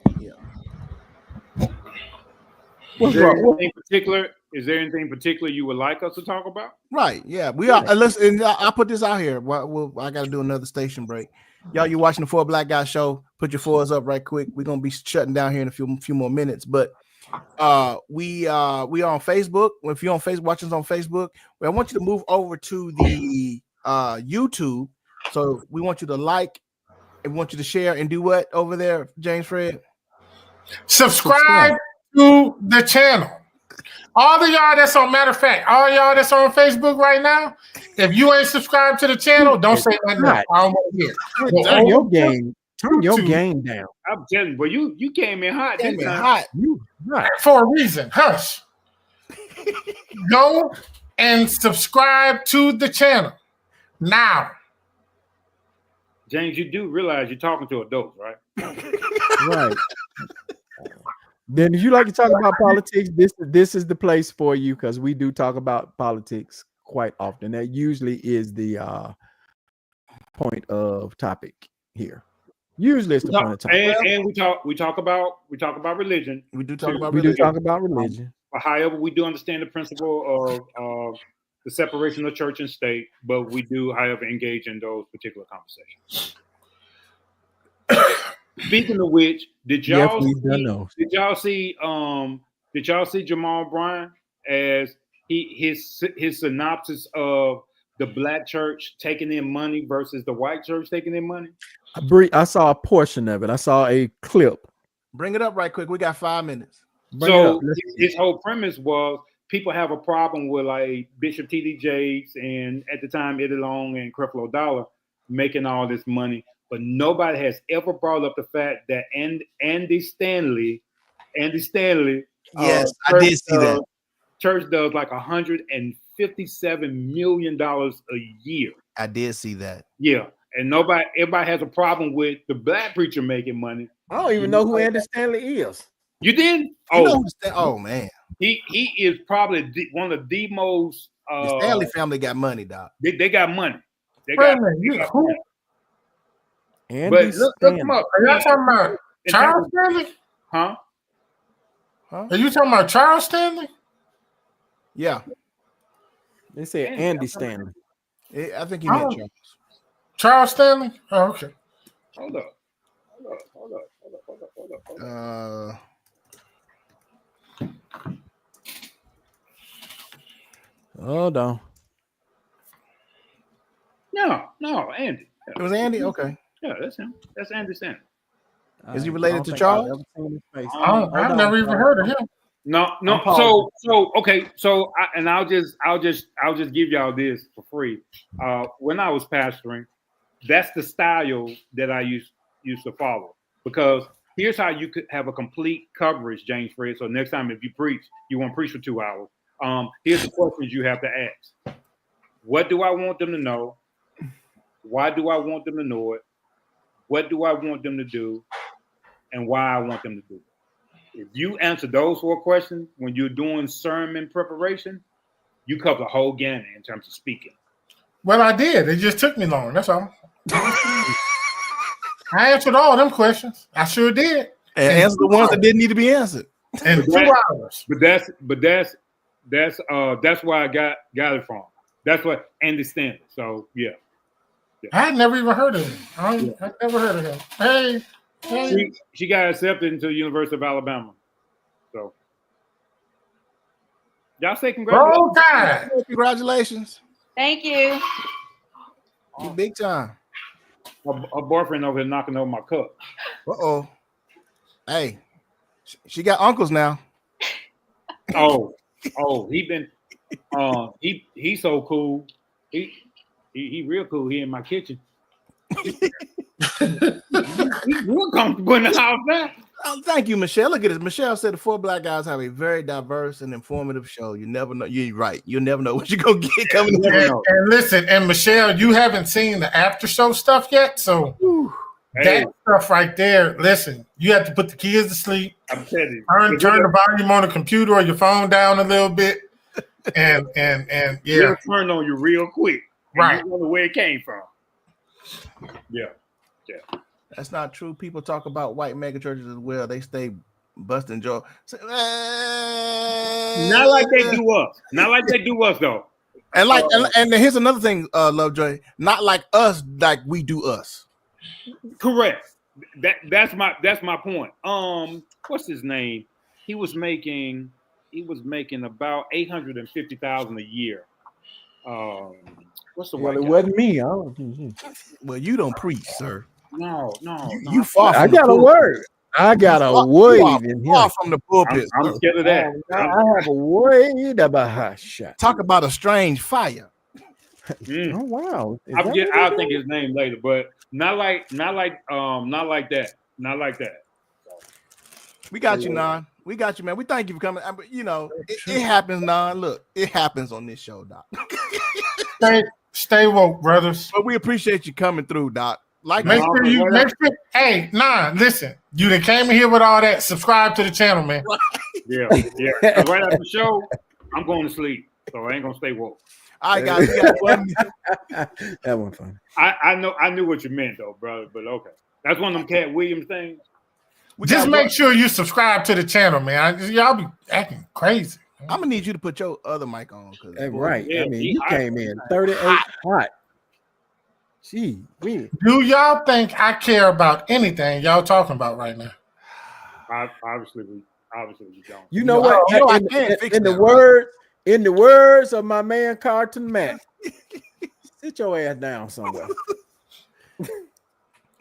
Is there anything particular you would like us to talk about? Right. Yeah, we are. Listen, I'll put this out here. I got to do another station break. Y'all, you watching the Four Black Guys show? Put your fours up right quick. We're gonna be shutting down here in a few more minutes, but we are on Facebook. If you're on Facebook, watching us on Facebook, I want you to move over to the YouTube. So we want you to like, and we want you to share and do what over there, James Fred? Subscribe to the channel. All of y'all that's on, matter of fact, all y'all that's on Facebook right now, if you ain't subscribed to the channel, don't say nothing. I don't want to hear. Turn your game down. I'm telling you, but you came in hot. For a reason. Hush. Go and subscribe to the channel now. James, you do realize you're talking to adults, right? Right. Then if you like to talk about politics, this is the place for you because we do talk about politics quite often. That usually is the point of topic here. Usually it's the point of topic. And we talk about religion. We do talk about religion. However, we do understand the principle of the separation of church and state, but we do, however, engage in those particular conversations. Speaking of which, did y'all see Jamal Bryant as his synopsis of the black church taking in money versus the white church taking in money? I saw a portion of it. I saw a clip. Bring it up right quick. We got 5 minutes. So his whole premise was people have a problem with like Bishop T.D. Jakes and at the time Eddie Long and Creflo Dollar making all this money. But nobody has ever brought up the fact that Andy Stanley, yes, I did see that. Church does like $157 million a year. I did see that. Yeah, and everybody has a problem with the black preacher making money. I don't even know who Andy Stanley is. You did? You Oh, know oh man, he is probably one of the most. the Stanley family got money, Doc. They got money. They Wait got. a minute, They got who? money. Andy But look him Stanley. up. Are y'all talking about In Charles terms Stanley? Huh? Huh? Are you talking about Charles Stanley? Yeah, They said Andy Stanley. I think he meant Oh. Charles. Charles Stanley? Oh, okay. Hold up. Hold on. No, Andy. It was Andy. Okay, Yeah, that's him. That's Andy Stanley. Is he I related don't to think Charles? I've ever seen his face. I've Hold never on, even Charles. heard of him. No. I'm pausing. So okay. So I'll just give y'all this for free. When I was pastoring, that's the style that I used to follow, because here's how you could have a complete coverage, James Fred. So next time if you preach, you want to preach for 2 hours. Here's the questions you have to ask. What do I want them to know? Why do I want them to know it? What do I want them to do? And why I want them to do it. If you answer those 4 questions when you're doing sermon preparation, you cover the whole gamut in terms of speaking. Well, I did. It just took me long. That's all. I answered all them questions. I sure did. And answer the ones that didn't need to be answered. In 2 hours. But that's where I got it from. That's what Andy Stanley. So yeah. I had never even heard of him. I never heard of him. Hey. She got accepted into the University of Alabama. So y'all say congratulations. Roll Tide. Congratulations. Thank you. You big time. Her boyfriend over here knocking over my cup. Uh-oh. Hey, she got uncles now. Oh, he been he's so cool. He real cool. He in my kitchen. He's real comfortable in the house now. Oh, thank you, Michelle. Look at this. Michelle said the 4 Black Guys have a very diverse and informative show. You never know. You're right. You'll never know what you're gonna get coming. And listen, and Michelle, you haven't seen the after show stuff yet, so that stuff right there. Listen, you have to put the kids to sleep. I'm telling you. Turn the volume on the computer or your phone down a little bit, and yeah, It'll turn on you real quick. Right. You wonder where it came from. Yeah. That's not true. People talk about white mega churches as well. They stay busting jaw. Not like they do us. Not like they do us though. And like, and here's another thing, Lovejoy. Not like us, like we do us. Correct. That's my point. What's his name? He was making about $850,000 a year. What's the Well, white it guy? wasn't me. Well, you don't preach, sir. No. You far from I the got a pulpit. word. I got a word in Far here. from the pulpit. I'm sir. scared of that. I have a word about hot shot. Talk about a strange fire. Oh wow! Is I'll that what it think is? his name later, but not like that. Not like that. We got you, Nan. We got you, man. We thank you for coming. But you know, it happens, Nan. Look, it happens on this show, Doc. stay woke, brothers. But we appreciate you coming through, Doc. Like, Make sure. Hey, listen. You done came in here with all that. Subscribe to the channel, man. Yeah. Right after the show, I'm going to sleep, so I ain't gonna stay woke. All right, guys. We got one. That one funny. I knew what you meant though, brother. But okay, that's one of them Cat Williams things. Just make sure you subscribe to the channel, man. Y'all be acting crazy. I'm gonna need you to put your other mic on. Right. Yeah, I mean, you came in 38 hot. Gee, weird. Do y'all think I care about anything y'all talking about right now? Obviously we don't. You know what? I can't fix in that, the words of my man Carlton Mack, sit your ass down somewhere.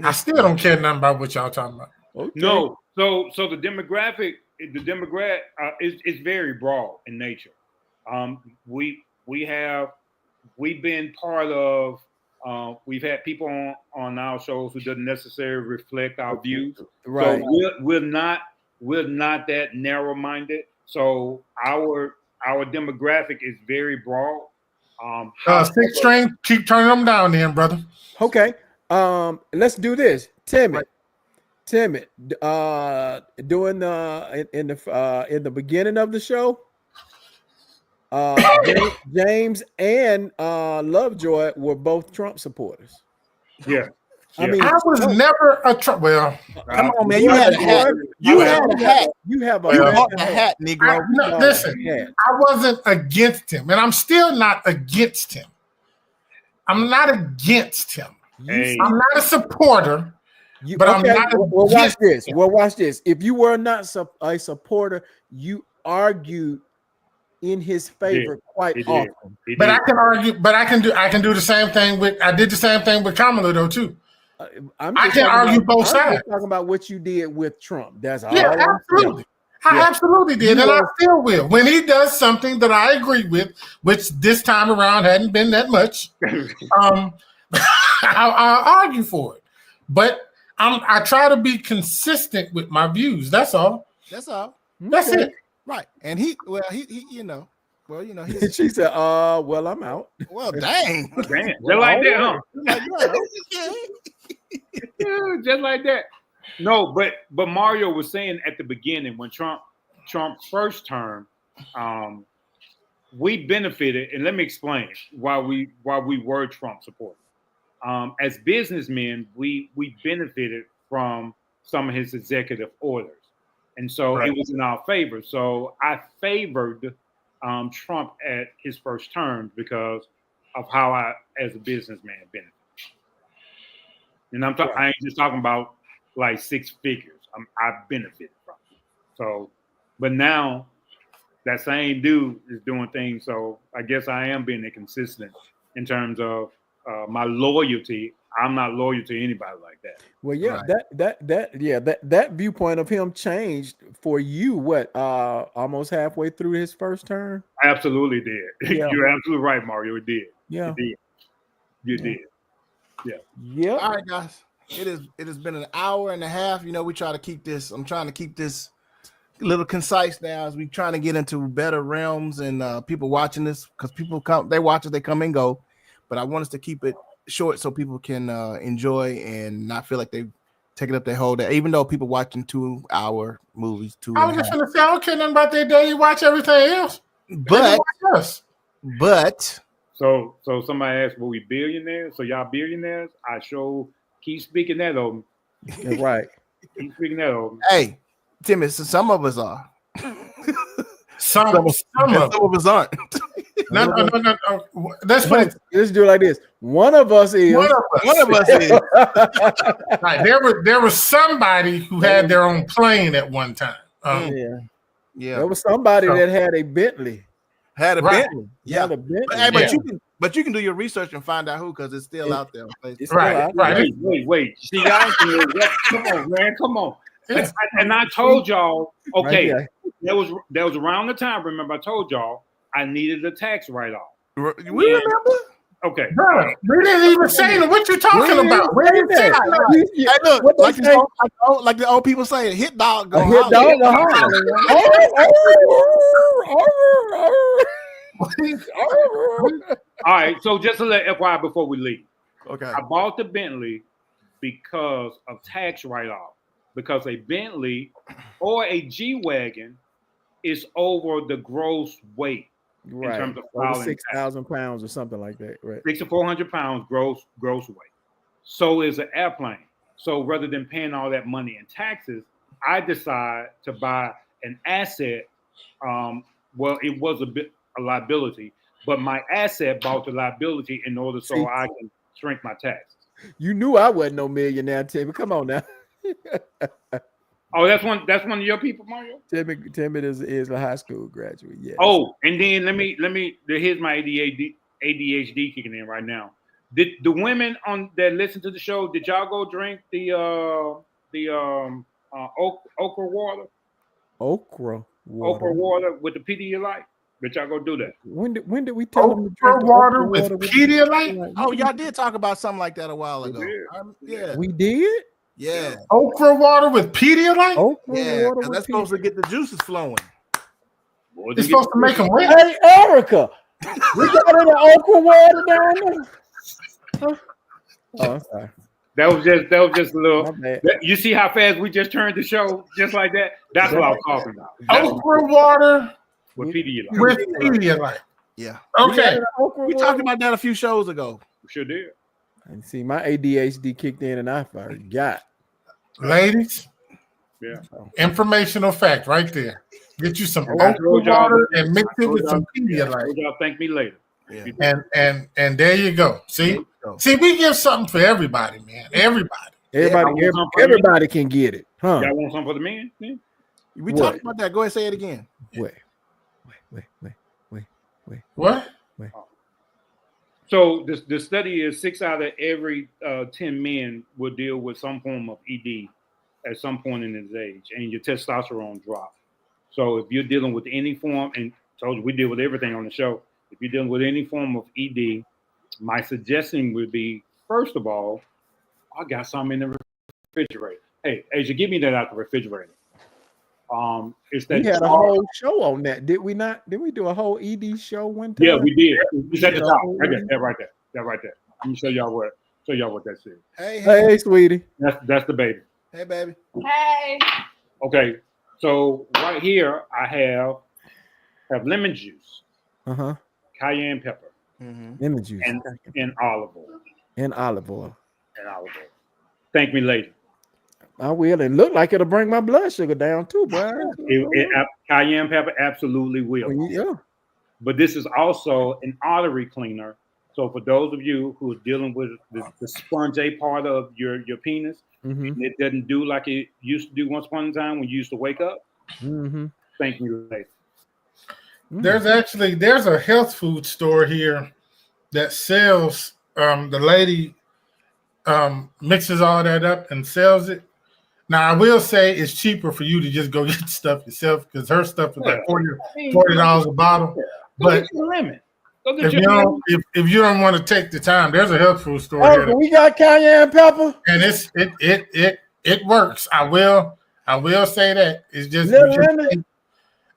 I still don't care nothing about what y'all talking about. Okay. No, so the demographic is very broad in nature. We've been part of. We've had people on our shows who doesn't necessarily reflect our views. Right. So we're not that narrow-minded. So our demographic is very broad. 6 string, keep turning them down then, brother. Okay. Let's do this. Timmy, Timmy, during in the beginning of the show, James and Lovejoy were both Trump supporters. Yeah. I mean, I was never a Trump. Well, Come on, man. You had a hat. You had a hat. You have You a bought the hat, Negro. no, listen, I wasn't against him, and I'm still not against him. I'm not against him. Hey. I'm not a supporter, but I'm not. Well, watch this. Well, watch this. If you were not a supporter, you argued in his favor quite often. But I can argue. But I can do the same thing with. I did the same thing with Kamala though too. I can argue both sides. I'm talking about what you did with Trump. That's all. Yeah, absolutely. I absolutely did, and I still will. When he does something that I agree with, which this time around hadn't been that much, I'll argue for it. But I try to be consistent with my views. That's all. That's all. That's it. Right. And he she said, well, I'm out. Well, dang. Just like that, huh? Just like that. No, but Mario was saying at the beginning when Trump's first term, we benefited, and let me explain why we were Trump supporters. As businessmen, we benefited from some of his executive orders, and so it was in our favor. So I favored Trump at his first term because of how I, as a businessman, benefited. And I ain't just talking about like six figures. I benefited from it. So, but now that same dude is doing things. So I guess I am being inconsistent in terms of my loyalty. I'm not loyal to anybody like that. Well, yeah, that viewpoint of him changed for you. What, almost halfway through his first term? Absolutely did. Yeah. You're absolutely right, Mario. It did. Yeah, it did. You did. Yeah. Yeah. All right, guys. It has been an hour and a half. You know, we try to keep this. I'm trying to keep this a little concise now as we trying to get into better realms and people watching this because people come, they watch it, they come and go. But I want us to keep it short so people can enjoy and not feel like they've taken up their whole day. Even though people watching 2-hour movies, I was just gonna say I don't care nothing about their day. You watch everything else, but so somebody asked, "Were we billionaires?" So y'all billionaires? I sure keep speaking that over. Right. Keep speaking that over. Hey, Timmy, so some of us are. Some of us aren't. No. Let's do it like this. One of us is. One of us is. Right. There was somebody who had their own plane at one time. Yeah. There was somebody that had a Bentley. Had a Bentley. Yeah. Had a Bentley. But you can do your research and find out who, because it's still out there. Right. Wait. See, y'all, come on, man. Come on. And I told y'all, okay, that was around the time. Remember, I told y'all I needed a tax write-off. We remember. Okay. Bro, we didn't even say what you talking about. We didn't say that. Hey, look, like the old people say, hit dog, go hit dog, go holler. All right, so just to let FYI before we leave. Okay. I bought the Bentley because of tax write-off. Because a Bentley or a G-Wagon is over the gross weight in terms of filing 6,000 pounds or something like that, right? 600 to 400 pounds gross weight. So is an airplane. So rather than paying all that money in taxes, I decide to buy an asset. Well, it was a liability, but my asset bought the liability in order so I can shrink my taxes. You knew I wasn't no millionaire, Timmy. Come on now. Oh, that's one of your people, Mario? Timmy is a high school graduate. Yeah. Oh, and then let me here's my ADHD kicking in right now. Did the women that listen to the show, did y'all go drink the okra water? Okra water with the Pedialyte? Did y'all go do that? When did we tell them to drink water with Pedialyte? Oh, y'all did talk about something like that a while ago. Yeah, we did. Yeah, okra water with Pedialyte. Because that's supposed to get the juices flowing. It's supposed to make them wet. Hey, Erica, we got any okra water down there? Huh? Oh, I'm sorry. That was just a little. My bad. You see how fast we just turned the show, just like that. That's what I was talking about. Okra water With Pedialyte. with Pedialyte. Yeah. Okay. We talked about that a few shows ago. We sure did. And see, my ADHD kicked in, and I forgot. Ladies, Yeah. informational fact right there. Get you some I okra told y'all- water and mix it I with told some y'all- Pedialyte. Y'all thank me later. Yeah. And there you go. See, we give something for everybody, man. Everybody can get it, huh? Y'all want something for the men? Yeah. We talked about that. Go ahead and say it again. Wait. What? So the study is 6 out of every 10 men will deal with some form of ED at some point in his age, and your testosterone drop. So if you're dealing with any form, and told you we deal with everything on the show. If you're dealing with any form of ED, my suggestion would be, first of all, I got some in the refrigerator. Hey, Asia, give me that out the refrigerator. It's that We had a whole show on that, did we not? Did we do a whole ED show one time? Yeah, we did. It's at the top, right there. That right there. Let me show y'all what that is. Hey, sweetie. That's the baby. Hey, baby. Hey. Okay, so right here I have lemon juice, cayenne pepper, lemon juice, and olive oil. And olive oil. Thank me later. I will, and look like it'll bring my blood sugar down too, boy. Cayenne pepper absolutely will. Yeah. But this is also an artery cleaner. So for those of you who are dealing with the sponge A part of your penis, and it doesn't do like it used to do once upon a time when you used to wake up. Thank you later. There's a health food store here that sells. The lady mixes all that up and sells it. Now I will say it's cheaper for you to just go get stuff yourself because her stuff is like $40 a bottle. But if you don't want to take the time, there's a health food store here. We got cayenne pepper, and it works. I will say that it's just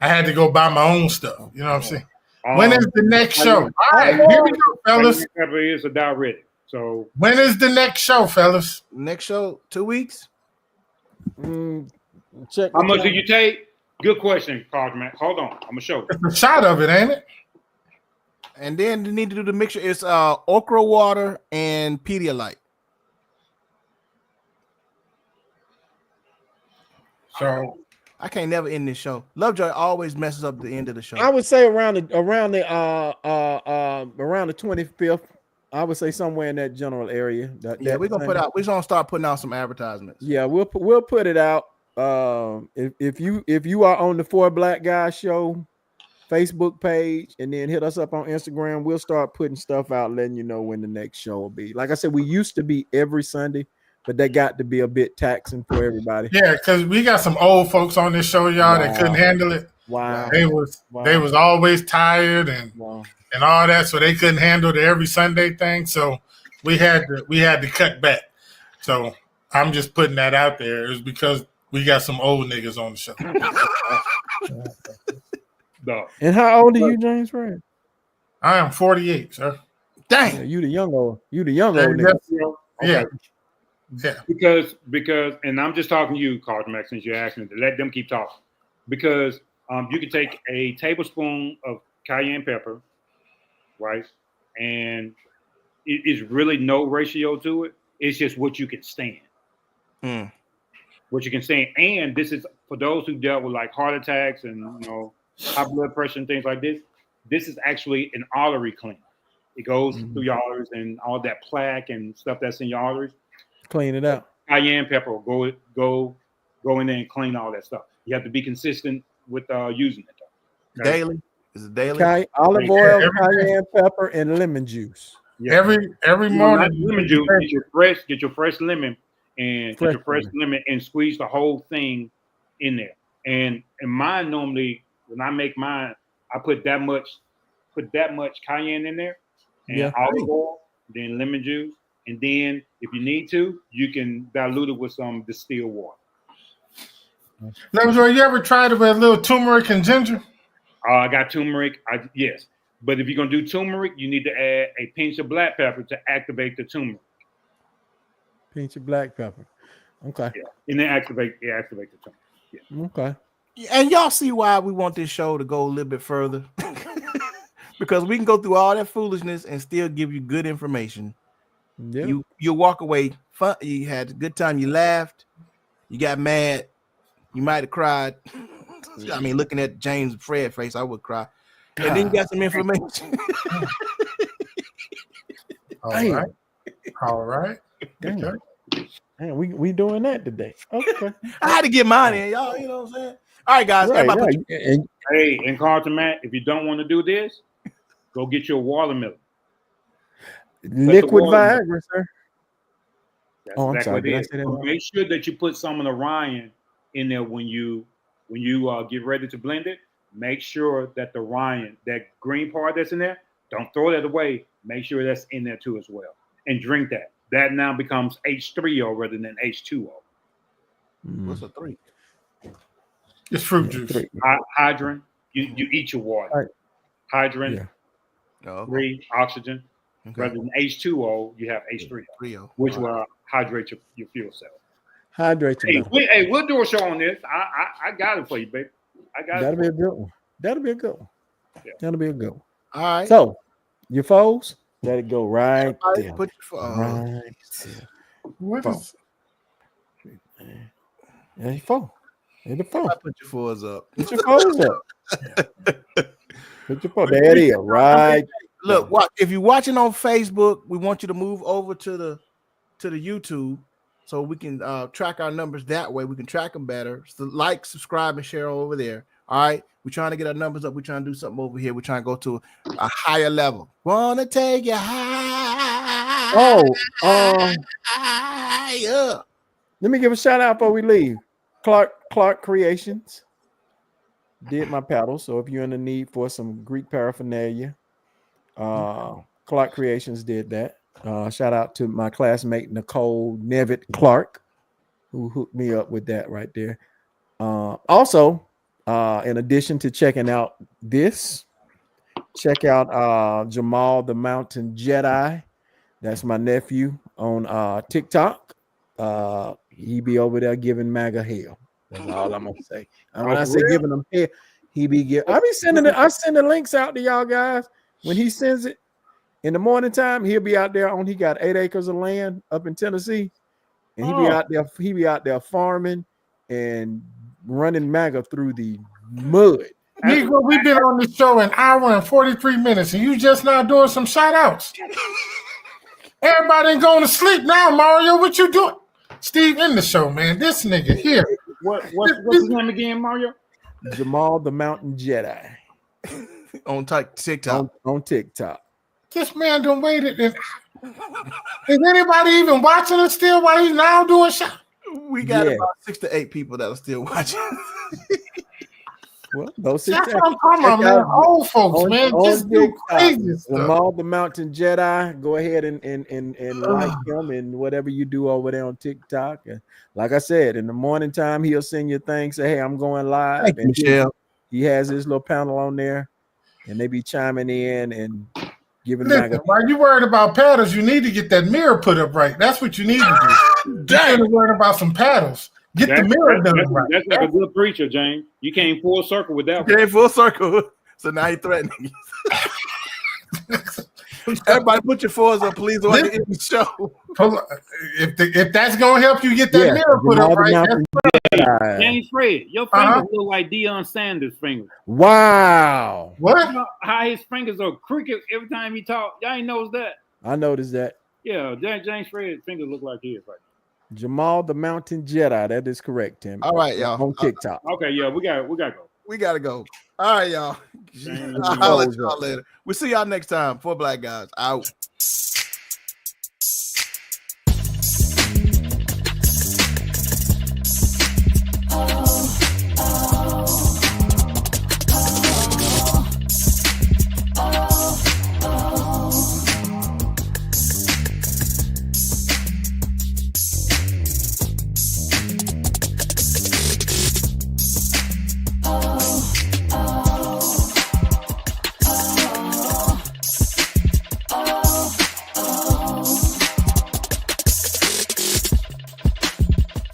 I had to go buy my own stuff. You know what I'm saying? When is the next show? All right, here we go, fellas. Pepper is a diuretic. So when is the next show, fellas? Next show, 2 weeks. Check. How much do you take? Good question, Carter. Hold on, I'm gonna show you. It's a shot of it, ain't it? And then you need to do the mixture. It's okra water and Pedialyte. So I can't never end this show. Lovejoy always messes up the end of the show. I would say around the 25th. I would say somewhere in that general area. We're gonna start putting out some advertisements. Yeah, we'll put it out. If you are on the 4 Black Guys Show Facebook page, and then hit us up on Instagram, we'll start putting stuff out, letting you know when the next show will be. Like I said, we used to be every Sunday, but that got to be a bit taxing for everybody. Yeah, because we got some old folks on this show, y'all, that couldn't handle it. Wow. They was always tired and all that, so they couldn't handle the every Sunday thing. So we had to cut back. So I'm just putting that out there. It was because we got some old niggas on the show. No. And how old are you, James Fred? I am 48, sir. Dang. Yeah, you the young old nigga. Yeah. Yeah. Because and I'm just talking to you, Carter Max, since you're asking me to let them keep talking. Because you can take a tablespoon of cayenne pepper, right? And it is really no ratio to it. It's just what you can stand. What you can stand. And this is for those who dealt with like heart attacks and high blood pressure and things like this. This is actually an artery cleaner. It goes through your arteries and all that plaque and stuff that's in your arteries. Clean it out. Cayenne pepper will go in there and clean all that stuff. You have to be consistent with using it. Okay? Daily? Is it daily? Olive oil, cayenne pepper, and lemon juice. Yeah. Every morning. Lemon juice. Get your fresh lemon and squeeze the whole thing in there. And mine normally, when I make mine, I put that much cayenne in there, and olive oil, then lemon juice, and then if you need to, you can dilute it with some distilled water. Lovejoy, you ever tried it with a little turmeric and ginger? I got turmeric. Yes, but if you're gonna do turmeric, you need to add a pinch of black pepper to activate the turmeric. Pinch of black pepper. Okay. Yeah. And then activate the tongue. Yeah. Okay. And y'all see why we want this show to go a little bit further. Because we can go through all that foolishness and still give you good information. Yeah. You walk away fun. You had a good time. You laughed. You got mad. You might have cried. I mean, looking at James and Fred face, I would cry. And then you got some information. All right. Damn. Okay. Man, we doing that today. Okay. I had to get mine in, y'all. You know what I'm saying? All right, guys. Right. Hey, and Carlton Matt, if you don't want to do this, go get your watermelon. Liquid Viagra, sir. That's I'm exactly sorry. what Did I it say is. that wrong? Make sure that you put some of the Ryan in there when you get ready to blend it. Make sure that the Ryan, that green part that's in there, don't throw that away. Make sure that's in there too as well. And drink that. That now becomes H3O rather than H2O. What's a 3? It's fruit juice. Hydrogen. You eat your water. Hydrogen. Yeah. 3 oxygen. Okay. Rather than H2O, you have H3O, which will hydrate your fuel cell. Hydrate your Hey, we'll do a show on this. I got it for you, baby. That'll be a good one. That'll be a good one. Yeah. That'll be a good one. All right. So, your foes, let it go right there. Put your Right there. What is Yeah, your foe. There the foe. put your fours up. Put your foes up. Put your foe. There it is. Right. Look, if you're watching on Facebook, we want you to move over to the YouTube so we can track our numbers that way. We can track them better. So like, subscribe, and share over there. All right. We're trying to get our numbers up. We're trying to do something over here. We're trying to go to a higher level. Wanna take you high. Higher. Let me give a shout out before we leave. Clark Creations did my paddle. So if you're in the need for some Greek paraphernalia, Clark Creations did that. Shout out to my classmate Nicole Nevitt Clark, who hooked me up with that right there. Also, in addition to checking out this, check out Jamal the Mountain Jedi. That's my nephew on TikTok. He be over there giving MAGA hell. That's all I'm gonna say. And when I say giving them hell, he be giving. I send the links out to y'all guys. When he sends it in the morning time, he'll be out there he got 8 acres of land up in Tennessee, and he be out there farming and running MAGA through the mud. Negro, we've been on the show an hour and 43 minutes, and you just now doing some shout outs. Everybody ain't going to sleep now, Mario. What you doing? Steve in the show, man. This nigga here. What's his name again, Mario? Jamal the Mountain Jedi. On TikTok. On TikTok. This man done waited. Is anybody even watching it still while he's now doing shout? We got about 6 to 8 people that are still watching. Well, those That's what I'm talking about, man. Old folks, man. Just do crazy stuff. Jamal the Mountain Jedi. Go ahead and like him and whatever you do over there on TikTok. And like I said, in the morning time, he'll send you things. Say, hey, I'm going live. Thank you, Michelle. He has his little panel on there, and they be chiming in and giving. Listen, while you worried about paddles, you need to get that mirror put up right. That's what you need to do. You're worried about some paddles. Get the mirror done right. That's like a good preacher, James. You came full circle with that. You came full circle. So now you're threatening. Everybody put your fours up, please, while you're in the show. If that's going to help you get that mirror put up right. James Fred, your fingers look like Deion Sanders' fingers. Wow. What? You know how his fingers are crooked every time he talks? Y'all ain't knows that. I noticed that. Yeah, James Fred's fingers look like his right now. Jamal the Mountain Jedi. That is correct, Tim. All right, y'all. On TikTok. Okay, yeah, we gotta go. We gotta go. All right, y'all. I'll let y'all later. We'll see y'all next time. 4 Black Guys out.